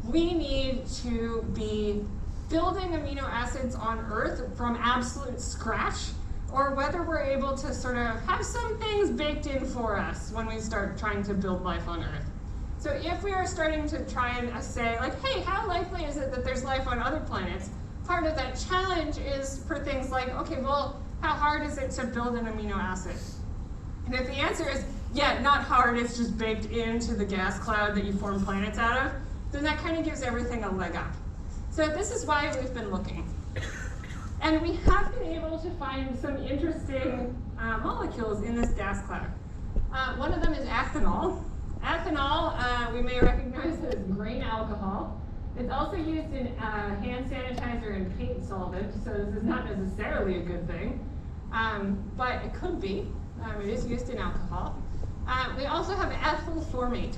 Speaker 4: we need to be building amino acids on Earth from absolute scratch, or whether we're able to sort of have some things baked in for us when we start trying to build life on Earth. So if we are starting to try and say, like, hey, how likely is it that there's life on other planets? Part of that challenge is for things like, okay, well, how hard is it to build an amino acid? And if the answer is, yeah, not hard, it's just baked into the gas cloud that you form planets out of, then that kind of gives everything a leg up. So this is why we've been looking. And we have been able to find some interesting molecules in this gas cloud. One of them is ethanol. Ethanol, we may recognize as grain alcohol. It's also used in hand sanitizer and paint solvent, so this is not necessarily a good thing, but it could be. It is used in alcohol. We also have ethyl formate.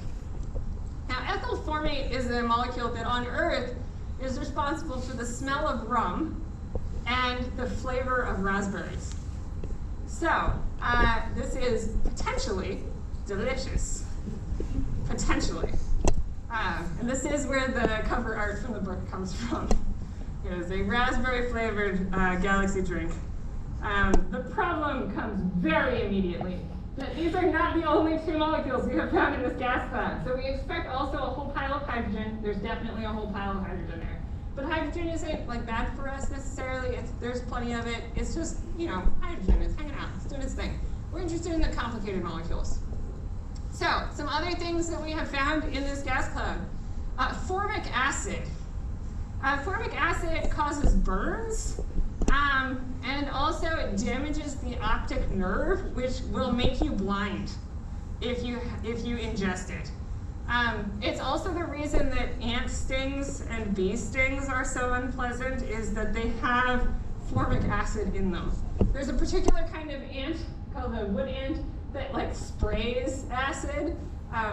Speaker 4: Now, ethyl formate is a molecule that on Earth is responsible for the smell of rum and the flavor of raspberries. So, This is potentially delicious. Potentially. And this is where the cover art from the book comes from. It is a raspberry flavored galaxy drink. The problem comes very immediately. That these are not the only two molecules we have found in this gas cloud. So we expect also a whole pile of hydrogen. There's definitely a whole pile of hydrogen there. But hydrogen isn't like bad for us necessarily. There's plenty of it. It's just, hydrogen. It's hanging out. It's doing its thing. We're interested in the complicated molecules. So, some other things that we have found in this gas cloud. Formic acid. Formic acid causes burns, and also it damages the optic nerve, which will make you blind if you ingest it. It's also the reason that ant stings and bee stings are so unpleasant, is that they have formic acid in them. There's a particular kind of ant called the wood ant that sprays acid,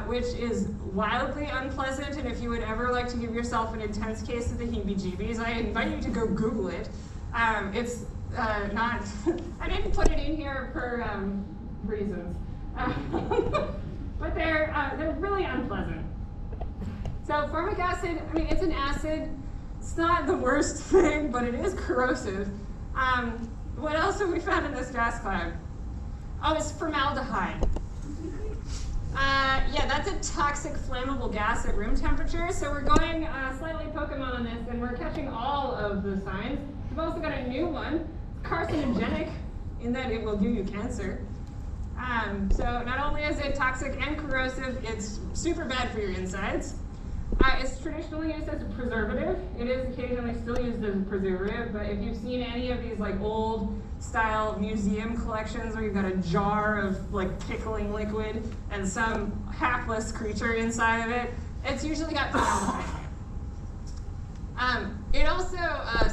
Speaker 4: which is wildly unpleasant, and if you would ever like to give yourself an intense case of the heebie-jeebies, I invite you to go Google it. It's not, I didn't put it in here for reasons, but they're really unpleasant. So formic acid, it's an acid. It's not the worst thing, but it is corrosive. What else have we found in this gas cloud? Oh, it's formaldehyde. Yeah, that's a toxic, flammable gas at room temperature. So we're going slightly Pokemon on this, and we're catching all of the signs. We've also got a new one. It's carcinogenic in that it will give you cancer. So not only is it toxic and corrosive, it's super bad for your insides. It's traditionally used as a preservative. It is occasionally still used as a preservative, but if you've seen any of these old style museum collections where you've got a jar of pickling liquid and some hapless creature inside of it, it's usually got formaldehyde. It also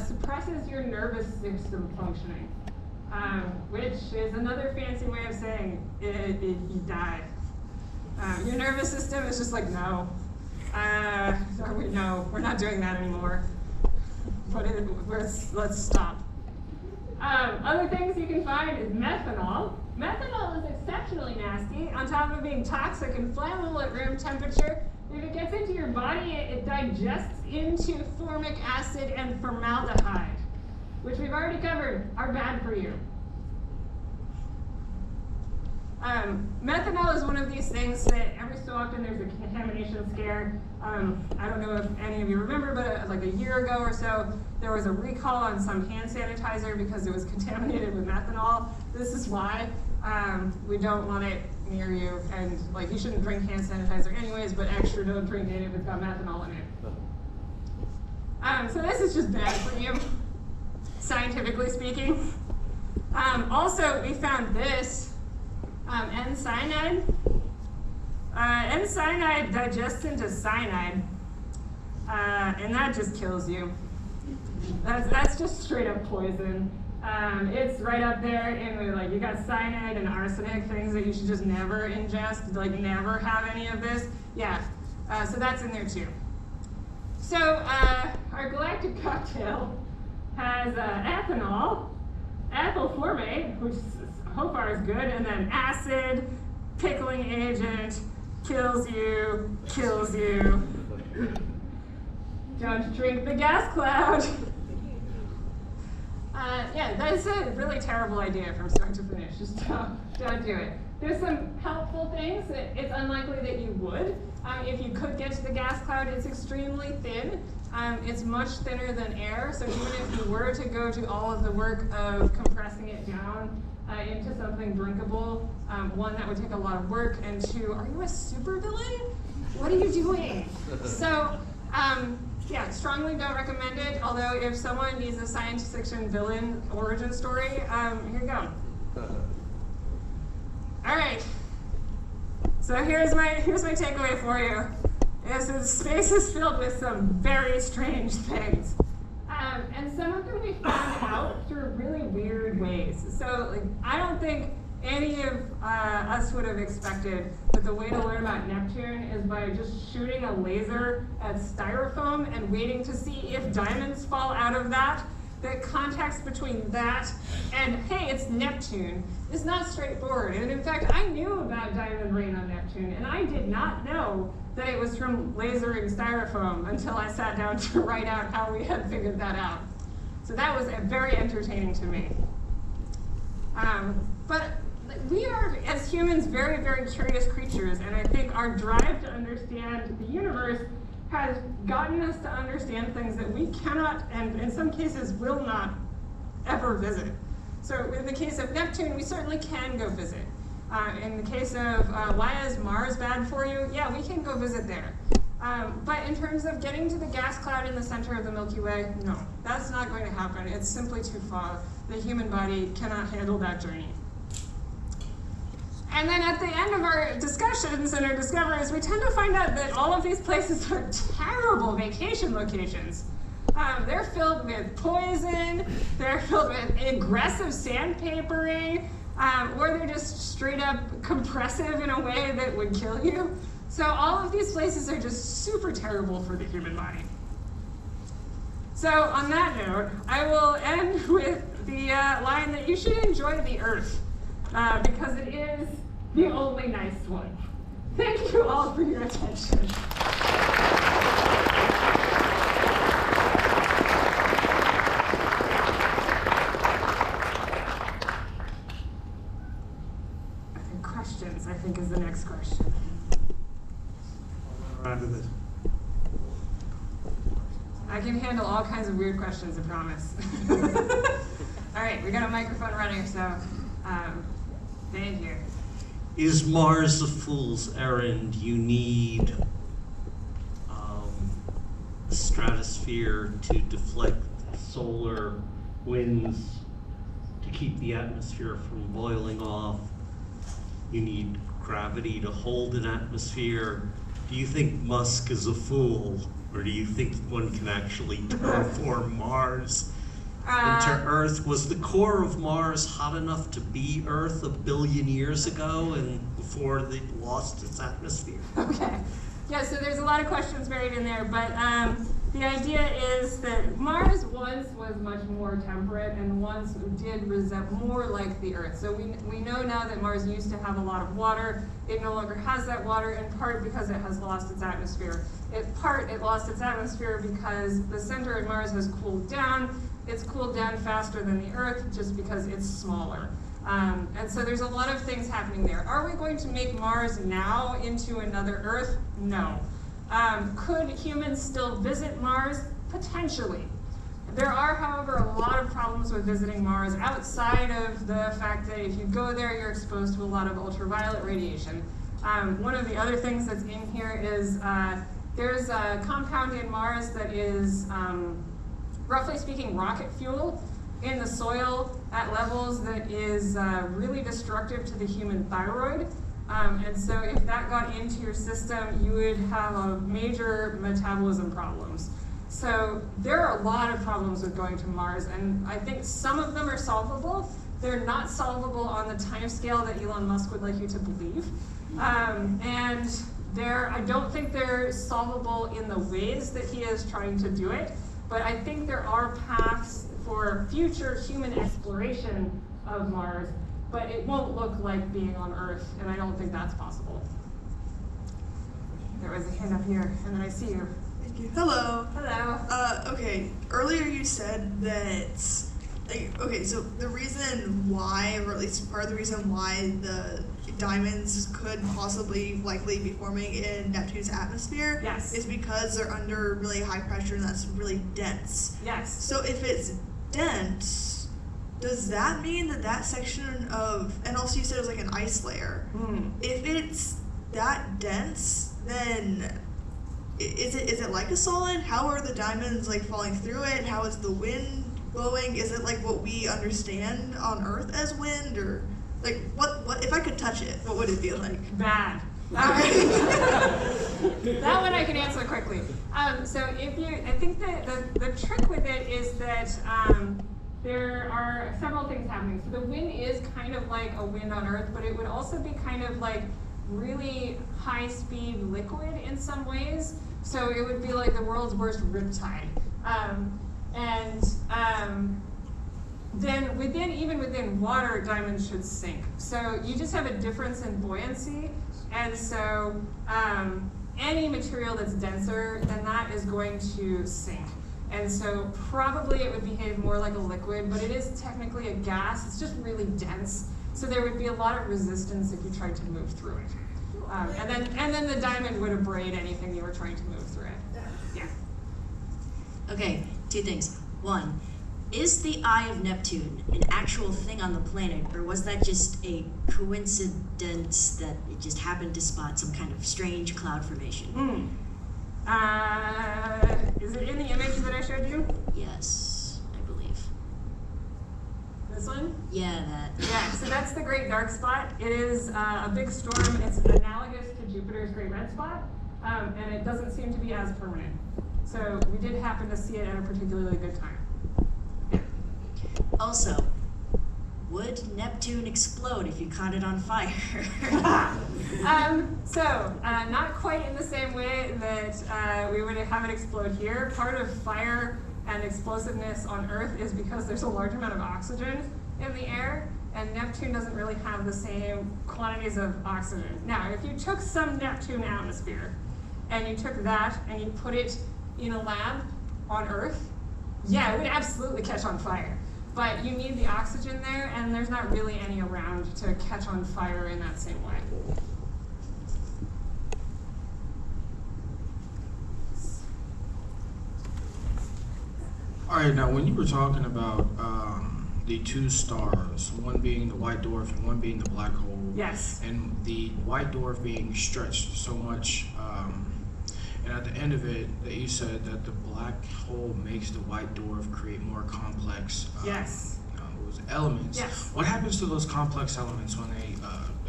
Speaker 4: suppresses your nervous system functioning, which is another fancy way of saying you die. Your nervous system is just no. No, we're not doing that anymore. Let's stop. Other things you can find is methanol. Methanol is exceptionally nasty. On top of being toxic and flammable at room temperature, if it gets into your body, it digests into formic acid and formaldehyde, which we've already covered are bad for you. Methanol is one of these things that every so often there's a contamination scare. I don't know if any of you remember, but a year ago or so, there was a recall on some hand sanitizer because it was contaminated with methanol. This is why we don't want it near you, and you shouldn't drink hand sanitizer anyways, but extra don't drink it if it's got methanol in it. So this is just bad for you, scientifically speaking. Also, we found this. N-cyanide. N-cyanide digests into cyanide, and that just kills you. That's just straight up poison. It's right up there, and you got cyanide and arsenic, things that you should just never ingest, never have any of this. Yeah, so that's in there too. So our galactic cocktail has ethanol, ethyl formate, which so far is good, and then acid, pickling agent, kills you. Don't drink the gas cloud. Yeah, that's a really terrible idea from start to finish. Just don't do it. There's some helpful things. It's unlikely that you would. If you could get to the gas cloud, it's extremely thin. It's much thinner than air, so even if you were to go to all of the work of compressing it down into something drinkable, one, that would take a lot of work, and two, are you a supervillain? What are you doing? So, yeah, strongly don't recommend it, although if someone needs a science fiction villain origin story, here you go. All right, so here's my takeaway for you. Is that space is filled with some very strange things. And some of them we found out through really weird ways. So I don't think any of us would have expected that the way to learn about Neptune is by just shooting a laser at styrofoam and waiting to see if diamonds fall out of that. the context between that and, hey, it's Neptune, is not straightforward. And in fact, I knew about diamond rain on Neptune, and I did not know that it was from lasering styrofoam until I sat down to write out how we had figured that out. So that was very entertaining to me. But we are, as humans, very, very curious creatures, and I think our drive to understand the universe has gotten us to understand things that we cannot, and in some cases will not, ever visit. So in the case of Neptune, we certainly can go visit. In the case of why is Mars bad for you? Yeah, we can go visit there. But in terms of getting to the gas cloud in the center of the Milky Way, no, that's not going to happen. It's simply too far. The human body cannot handle that journey. And then at the end of our discussions and our discoveries, we tend to find out that all of these places are terrible vacation locations. They're filled with poison, they're filled with aggressive sandpapering, or they're just straight up compressive in a way that would kill you. So all of these places are just super terrible for the human body. So on that note, I will end with the line that you should enjoy the Earth, because it is the only nice one. Thank you all for your attention. I think questions, I think, is the next question.
Speaker 1: Around to this.
Speaker 4: I can handle all kinds of weird questions, I promise. All right, we got a microphone running, so thank you.
Speaker 5: Is Mars a fool's errand? You need a stratosphere to deflect solar winds to keep the atmosphere from boiling off. You need gravity to hold an atmosphere. Do you think Musk is a fool, or do you think one can actually terraform Mars into Earth? Was the core of Mars hot enough to be Earth 1 billion years ago and before it lost its atmosphere?
Speaker 4: Okay. Yeah, so there's a lot of questions buried in there, but the idea is that Mars once was much more temperate and once did resemble more like the Earth. So we know now that Mars used to have a lot of water. It no longer has that water, in part because it has lost its atmosphere. In part, it lost its atmosphere because the center of Mars has cooled down. It's cooled down faster than the Earth just because it's smaller. And so there's a lot of things happening there. Are we going to make Mars now into another Earth? No. Could humans still visit Mars? Potentially. There are, however, a lot of problems with visiting Mars outside of the fact that if you go there, you're exposed to a lot of ultraviolet radiation. One of the other things that's in here is there's a compound in Mars that is, roughly speaking, rocket fuel in the soil at levels that is really destructive to the human thyroid. And so if that got into your system, you would have a major metabolism problems. So there are a lot of problems with going to Mars, and I think some of them are solvable. They're not solvable on the time scale that Elon Musk would like you to believe. And I don't think they're solvable in the ways that he is trying to do it, but I think there are paths for future human exploration of Mars, but it won't look like being on Earth, and I don't think that's possible. There was a hand up here, and then I see you.
Speaker 6: Thank you. Hello.
Speaker 4: Hello.
Speaker 6: Okay, earlier you said that, okay, so the reason why, or at least part of the reason why the diamonds could possibly likely be forming in Neptune's atmosphere
Speaker 4: Yes.
Speaker 6: is because they're under really high pressure and that's really dense.
Speaker 4: Yes.
Speaker 6: So if it's dense, does that mean that that section of, and also you said it was like an ice layer, if it's that dense, then is it like a solid? How are the diamonds like falling through it? How is the wind blowing? Is it like what we understand on Earth as wind, or like what if I could touch it, what would it feel like?
Speaker 4: Bad. That one I can answer quickly. So I think that the trick with it is that there are several things happening. So the wind is kind of like a wind on Earth, but it would also be kind of like really high-speed liquid in some ways. So it would be like the world's worst riptide. And then even within water, diamonds should sink. So you just have a difference in buoyancy. And so any material that's denser than that is going to sink. And so probably it would behave more like a liquid, but it is technically a gas. It's just really dense. So there would be a lot of resistance if you tried to move through it. And then the diamond would abrade anything you were trying to move through it. Yeah.
Speaker 7: Okay, two things. One, is the Eye of Neptune an actual thing on the planet, or was that just a coincidence that it just happened to spot some kind of strange cloud formation?
Speaker 4: Is it in the image that I showed you?
Speaker 7: Yes, I believe.
Speaker 4: This one?
Speaker 7: Yeah, that.
Speaker 4: Yeah, so that's the Great Dark Spot. It is a big storm. It's analogous to Jupiter's Great Red Spot, and it doesn't seem to be as permanent. So we did happen to see it at a particularly good time. Yeah.
Speaker 7: Also, would Neptune explode if you caught it on fire?
Speaker 4: Not quite in the same way that we would have it explode here. Part of fire and explosiveness on Earth is because there's a large amount of oxygen in the air, and Neptune doesn't really have the same quantities of oxygen. Now, if you took some Neptune atmosphere, and you took that and you put it in a lab on Earth, yeah, it would absolutely catch on fire. But you need the oxygen there, and there's not really any around to catch on fire in that same way.
Speaker 8: All right, now when you were talking about the two stars, one being the white dwarf and one being the black hole,
Speaker 4: Yes.
Speaker 8: and the white dwarf being stretched so much, and at the end of it, that you said that the black hole makes the white dwarf create more complex
Speaker 4: Yes.
Speaker 8: those elements.
Speaker 4: Yes.
Speaker 8: What happens to those complex elements when they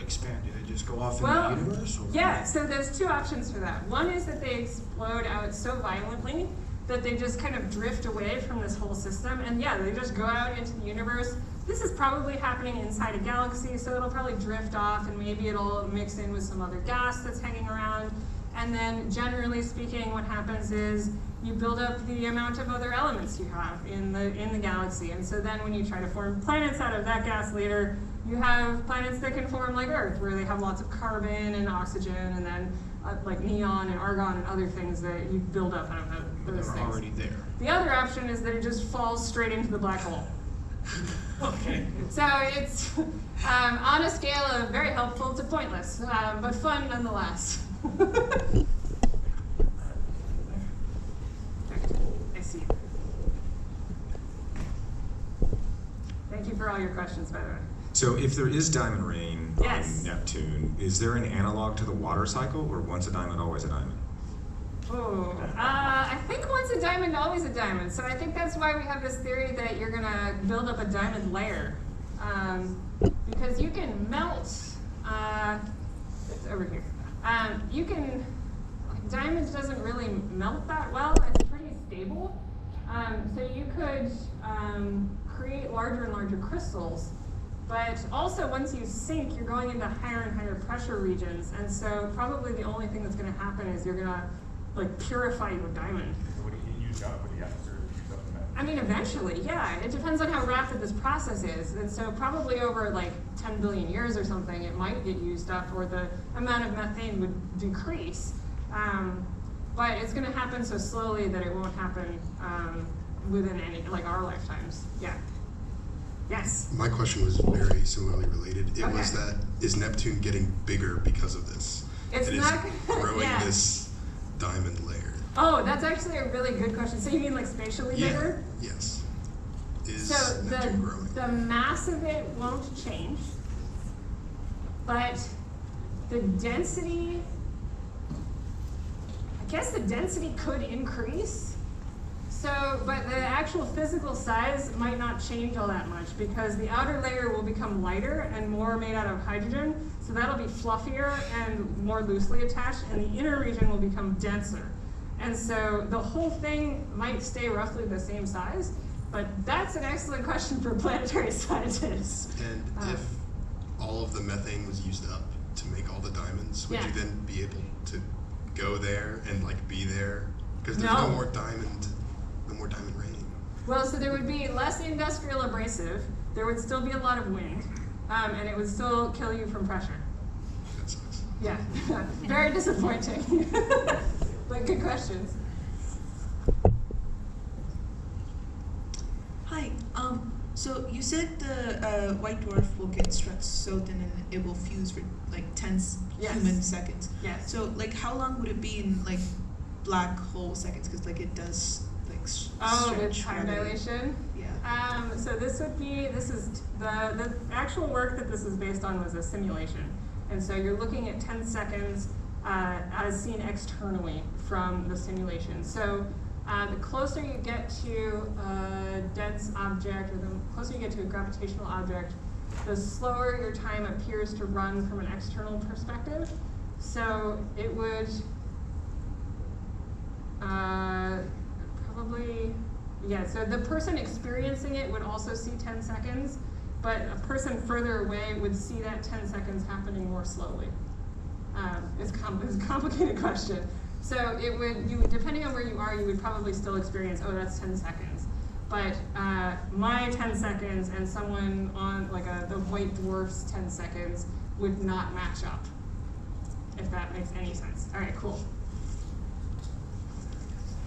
Speaker 8: expand? Do they just go off in the universe? Or?
Speaker 4: Yeah, so there's two options for that. One is that they explode out so violently that they just kind of drift away from this whole system, and yeah, they just go out into the universe. This is probably happening inside a galaxy, so it'll probably drift off, and maybe it'll mix in with some other gas that's hanging around. And then, generally speaking, what happens is you build up the amount of other elements you have in the galaxy, and so then when you try to form planets out of that gas later, you have planets that can form like Earth, where they have lots of carbon and oxygen, and then like neon and argon and other things that you build up out of those
Speaker 8: They're
Speaker 4: things.
Speaker 8: already there.
Speaker 4: The other option is that it just falls straight into the black hole.
Speaker 8: Okay.
Speaker 4: So it's on a scale of very helpful to pointless, but fun nonetheless. I see. Thank you for all your questions, by the way.
Speaker 9: So if there is diamond rain
Speaker 4: Yes.
Speaker 9: on Neptune, is there an analog to the water cycle, or once a diamond, always a diamond?
Speaker 4: Oh, I think once a diamond, always a diamond. So I think that's why we have this theory that you're gonna build up a diamond layer. Because you can melt, it's over here. Diamond doesn't really melt that well. It's pretty stable. So you could create larger and larger crystals. But also, once you sink, you're going into higher and higher pressure regions. And so probably the only thing that's going to happen is you're going to like purify your diamond. I mean, eventually, yeah. It depends on how rapid this process is. And so probably over like 10 billion years or something, it might get used up, or the amount of methane would decrease. But it's going to happen so slowly that it won't happen within like our lifetimes. Yeah. Yes.
Speaker 10: My question was very similarly related. It was
Speaker 4: Okay.
Speaker 10: that, is Neptune getting bigger because of this?
Speaker 4: It's
Speaker 10: and
Speaker 4: not
Speaker 10: is growing
Speaker 4: yeah.
Speaker 10: this diamond layer.
Speaker 4: Oh, that's actually a really good question. So you mean like spatially bigger?
Speaker 10: Yes. Is
Speaker 4: So
Speaker 10: Neptune growing?
Speaker 4: the mass of it won't change, but the density, I guess the density could increase. So, but the actual physical size might not change all that much, because the outer layer will become lighter and more made out of hydrogen, so that'll be fluffier and more loosely attached, and the inner region will become denser. And so the whole thing might stay roughly the same size, but that's an excellent question for planetary scientists.
Speaker 10: And if all of the methane was used up to make all the diamonds, would
Speaker 4: Yeah.
Speaker 10: you then be able to go there and like be there? Because there's
Speaker 4: No.
Speaker 10: no more diamond rain.
Speaker 4: Well, so there would be less industrial abrasive, there would still be a lot of wind, and it would still kill you from pressure.
Speaker 10: That sucks.
Speaker 4: Yeah, very disappointing. But good questions.
Speaker 6: Hi. So you said the white dwarf will get stretched so thin and it will fuse for like 10
Speaker 4: Yes.
Speaker 6: human seconds.
Speaker 4: Yes.
Speaker 6: So like how long would it be in like black hole seconds? Because like it does like
Speaker 4: Oh, with
Speaker 6: stretch
Speaker 4: time
Speaker 6: gravity.
Speaker 4: dilation?
Speaker 6: Yeah.
Speaker 4: So this is the actual work that this is based on was a simulation. And so you're looking at 10 seconds as seen externally from the simulation. So the closer you get to a dense object, or the closer you get to a gravitational object, the slower your time appears to run from an external perspective. So it would probably, yeah, so the person experiencing it would also see 10 seconds, but a person further away would see that 10 seconds happening more slowly. It's a complicated question. So it would, depending on where you are, you would probably still experience, oh, that's 10 seconds. But my 10 seconds and someone on like the white dwarf's 10 seconds would not match up, if that makes any sense. All right, cool.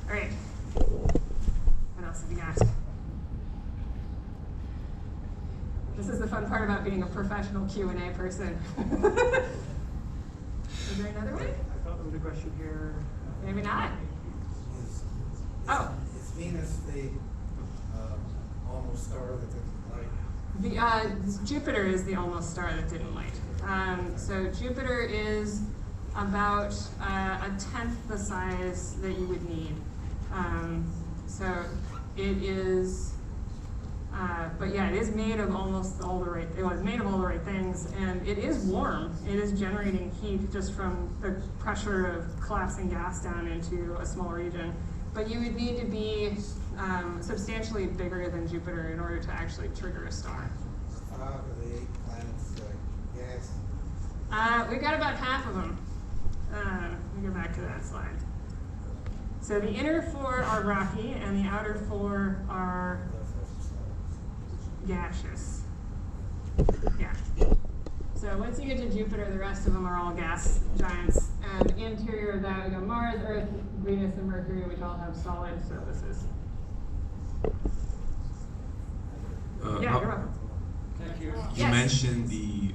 Speaker 4: All right, what else have we got? This is the fun part about being a professional Q&A person. Is there another one?
Speaker 1: I thought there was a question here.
Speaker 4: Maybe not. Oh.
Speaker 11: Is Venus the almost star that didn't light?
Speaker 4: Jupiter is the almost star that didn't light. So Jupiter is about a tenth the size that you would need. So it is, but yeah, it is made of almost all the right, it was made of all the right things, and it is warm. It is generating heat just from the pressure of collapsing gas down into a small region. But you would need to be substantially bigger than Jupiter in order to actually trigger a star.
Speaker 11: 5 of the 8 planets gas?
Speaker 4: We got about half of them. Let me go back to that slide. So the inner 4 are rocky, and the outer 4 are gaseous. Yeah. So once you get to Jupiter, the rest of them are all gas giants. And interior of that, we got Mars, Earth, Venus, and Mercury, which all have solid surfaces. Yeah, you're welcome.
Speaker 3: Thank you.
Speaker 9: You
Speaker 4: Yes.
Speaker 9: mentioned the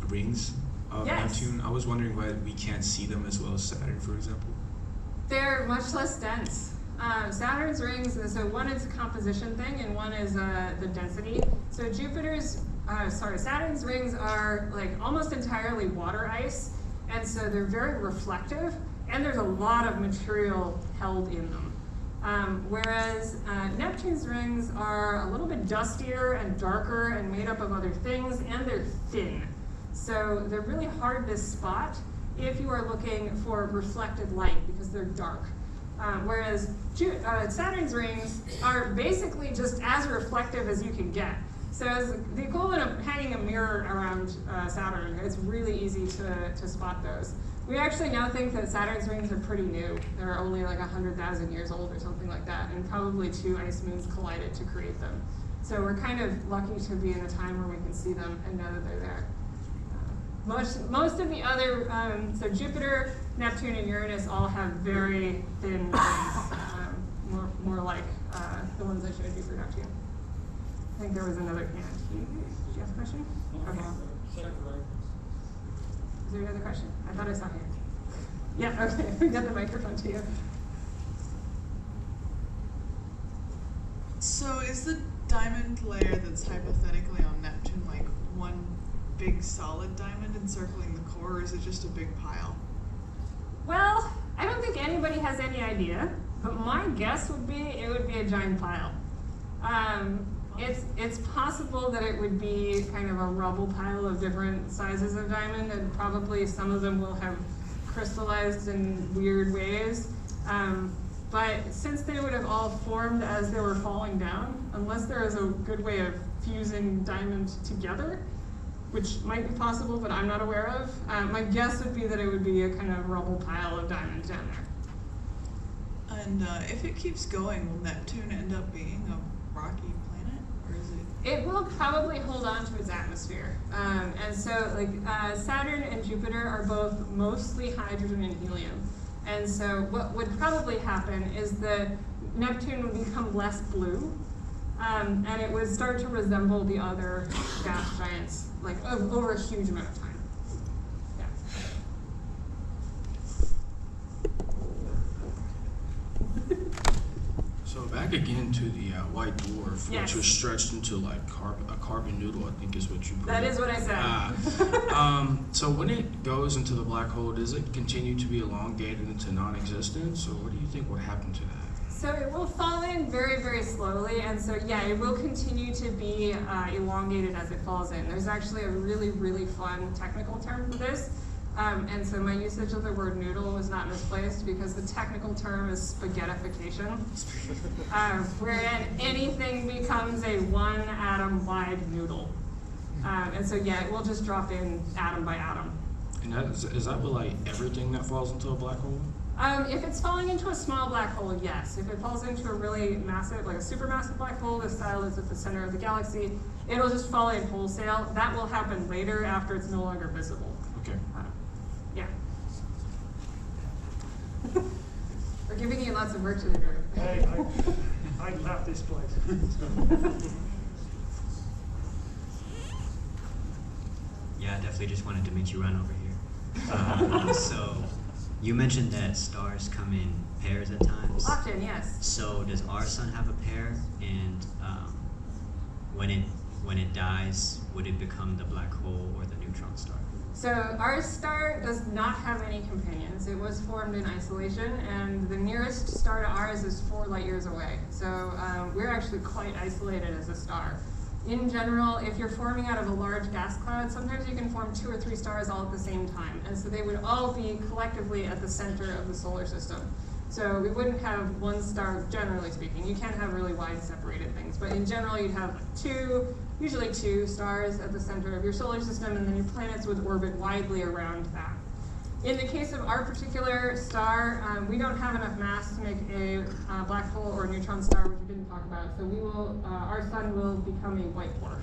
Speaker 9: rings of
Speaker 4: Yes.
Speaker 9: Neptune. I was wondering why we can't see them as well as Saturn, for example.
Speaker 4: They're much less dense. Saturn's rings, so one is a composition thing and one is the density. So Saturn's rings are like almost entirely water ice, and so they're very reflective, and there's a lot of material held in them. Whereas Neptune's rings are a little bit dustier and darker and made up of other things, and they're thin. So they're really hard to spot if you are looking for reflected light because they're dark. Whereas Saturn's rings are basically just as reflective as you can get. So as the equivalent of hanging a mirror around Saturn, it's really easy to spot those. We actually now think that Saturn's rings are pretty new. They're only like 100,000 years old or something like that, and probably 2 ice moons collided to create them. So we're kind of lucky to be in a time where we can see them and know that they're there. Most of the other, so Jupiter, Neptune, and Uranus all have very thin rings, more like the ones I showed you for Neptune. I think there was another hand. Did you ask a question? Okay. Is there another question? I thought I saw hands. Yeah, okay, we got the microphone to you.
Speaker 12: So is the diamond layer that's hypothetically on Neptune like one big solid diamond encircling the core, or is it just a big pile?
Speaker 4: Well, I don't think anybody has any idea, but my guess would be it would be a giant pile. It's possible that it would be kind of a rubble pile of different sizes of diamond, and probably some of them will have crystallized in weird ways. But since they would have all formed as they were falling down, unless there is a good way of fusing diamond together, which might be possible, but I'm not aware of, my guess would be that it would be a kind of rubble pile of diamond down there.
Speaker 12: And if it keeps going, will Neptune end up being a rocky planet, or is it?
Speaker 4: It will probably hold on to its atmosphere. And so like Saturn and Jupiter are both mostly hydrogen and helium. And so what would probably happen is that Neptune would become less blue, and it would start to resemble the other gas giants, like over a huge amount of time. Yeah.
Speaker 8: So back again to the white dwarf,
Speaker 4: Yes.
Speaker 8: which was stretched into like a carbon noodle, I think is what you put.
Speaker 4: That is what I said.
Speaker 8: So when it goes into the black hole, does it continue to be elongated into non-existence, or what do you think would happen to that?
Speaker 4: So it will fall in very, very slowly, and so yeah, it will continue to be elongated as it falls in. There's actually a really, really fun technical term for this, and so my usage of the word noodle was not misplaced because the technical term is spaghettification, wherein anything becomes a one atom wide noodle. And so yeah, it will just drop in atom by atom.
Speaker 8: And is that with like everything that falls into a black hole?
Speaker 4: If it's falling into a small black hole, yes. If it falls into a really massive, like a supermassive black hole, the style is at the center of the galaxy, it'll just fall in wholesale. That will happen later after it's no longer visible.
Speaker 8: Okay.
Speaker 4: Yeah. We're giving you lots of work to do.
Speaker 1: Hey, I left this place.
Speaker 13: Yeah, I definitely just wanted to make you run over here. So, you mentioned that stars come in pairs at times.
Speaker 4: Often, yes.
Speaker 13: So, does our sun have a pair? And when it dies, would it become the black hole or the neutron star?
Speaker 4: So our star does not have any companions. It was formed in isolation, and the nearest star to ours is 4 light years away. So we're actually quite isolated as a star. In general, if you're forming out of a large gas cloud, sometimes you can form 2 or 3 stars all at the same time. And so they would all be collectively at the center of the solar system. So we wouldn't have one star, generally speaking. You can have really wide separated things, but in general you'd have usually two stars at the center of your solar system, and then your planets would orbit widely around that. In the case of our particular star, we don't have enough mass to make a black hole or a neutron star, which we didn't talk about. So we will, our sun will become a white dwarf,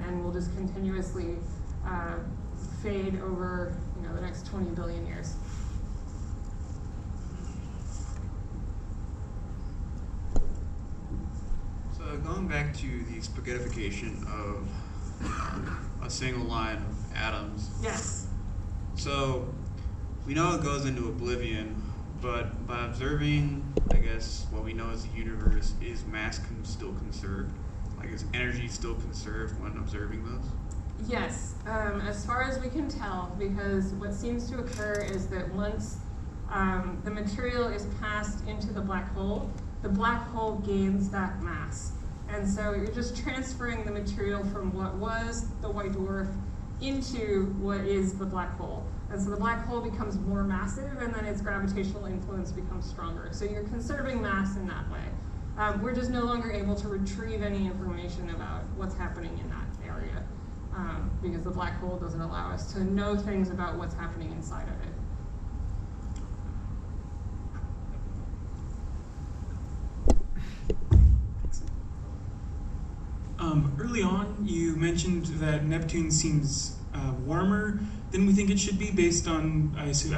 Speaker 4: and will just continuously fade over, the next 20 billion years.
Speaker 14: So going back to the spaghettification of a single line of atoms.
Speaker 4: Yes.
Speaker 14: So we know it goes into oblivion, but by observing, I guess, what we know as the universe, is mass still conserved? Like, is energy still conserved when observing those?
Speaker 4: Yes, as far as we can tell, because what seems to occur is that once the material is passed into the black hole gains that mass. And so you're just transferring the material from what was the white dwarf into what is the black hole. And so the black hole becomes more massive, and then its gravitational influence becomes stronger. So you're conserving mass in that way. We're just no longer able to retrieve any information about what's happening in that area, because the black hole doesn't allow us to know things about what's happening inside of it.
Speaker 15: Early on, you mentioned that Neptune seems warmer than we think it should be based on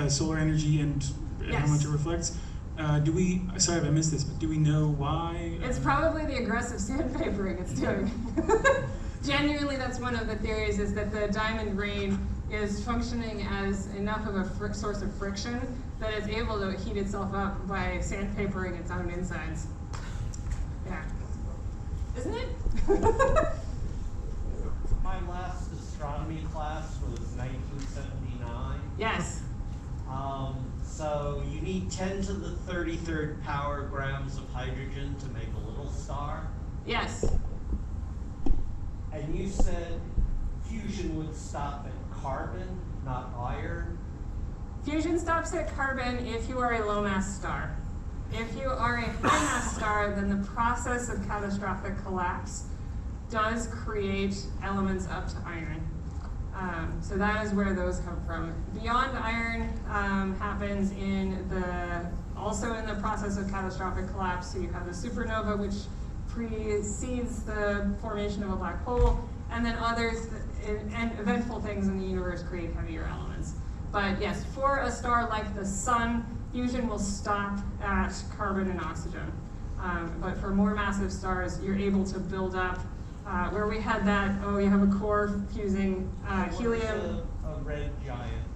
Speaker 15: solar energy and how much it reflects. Sorry if I missed this, but do we know why?
Speaker 4: It's probably the aggressive sandpapering it's doing. Genuinely, that's one of the theories, is that the diamond rain is functioning as enough of a source of friction that it's able to heat itself up by sandpapering its own insides. Yeah. Isn't it?
Speaker 5: My last astronomy class was 1979.
Speaker 4: Yes.
Speaker 5: So you need 10 to the 33rd power grams of hydrogen to make a little star.
Speaker 4: Yes.
Speaker 5: And you said fusion would stop at carbon, not iron.
Speaker 4: Fusion stops at carbon if you are a low mass star. If you are a high mass star, then the process of catastrophic collapse does create elements up to iron. So that is where those come from. Beyond iron happens also in the process of catastrophic collapse. So you have the supernova, which precedes the formation of a black hole, and then others and eventful things in the universe create heavier elements. But yes, for a star like the sun, fusion will stop at carbon and oxygen. But for more massive stars, you're able to build up, where we had that, you have a core fusing helium.
Speaker 16: A red giant.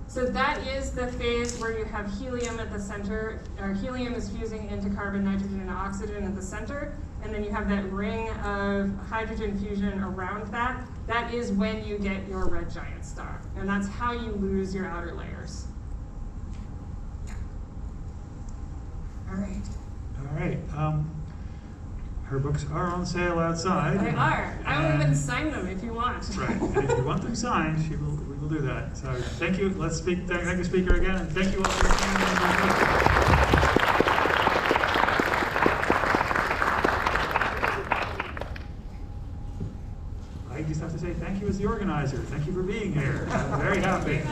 Speaker 4: So that is the phase where you have helium at the center, or helium is fusing into carbon, nitrogen, and oxygen at the center, and then you have that ring of hydrogen fusion around that. That is when you get your red giant star, and that's how you lose your outer layers. All right.
Speaker 1: All right. Her books are on sale outside.
Speaker 4: They are. I will even sign them if you want.
Speaker 1: Right. And if you want them signed, we will do that. So thank you. Let's thank the speaker again, and thank you all for attending. I just have to say thank you as the organizer. Thank you for being here. I'm very happy.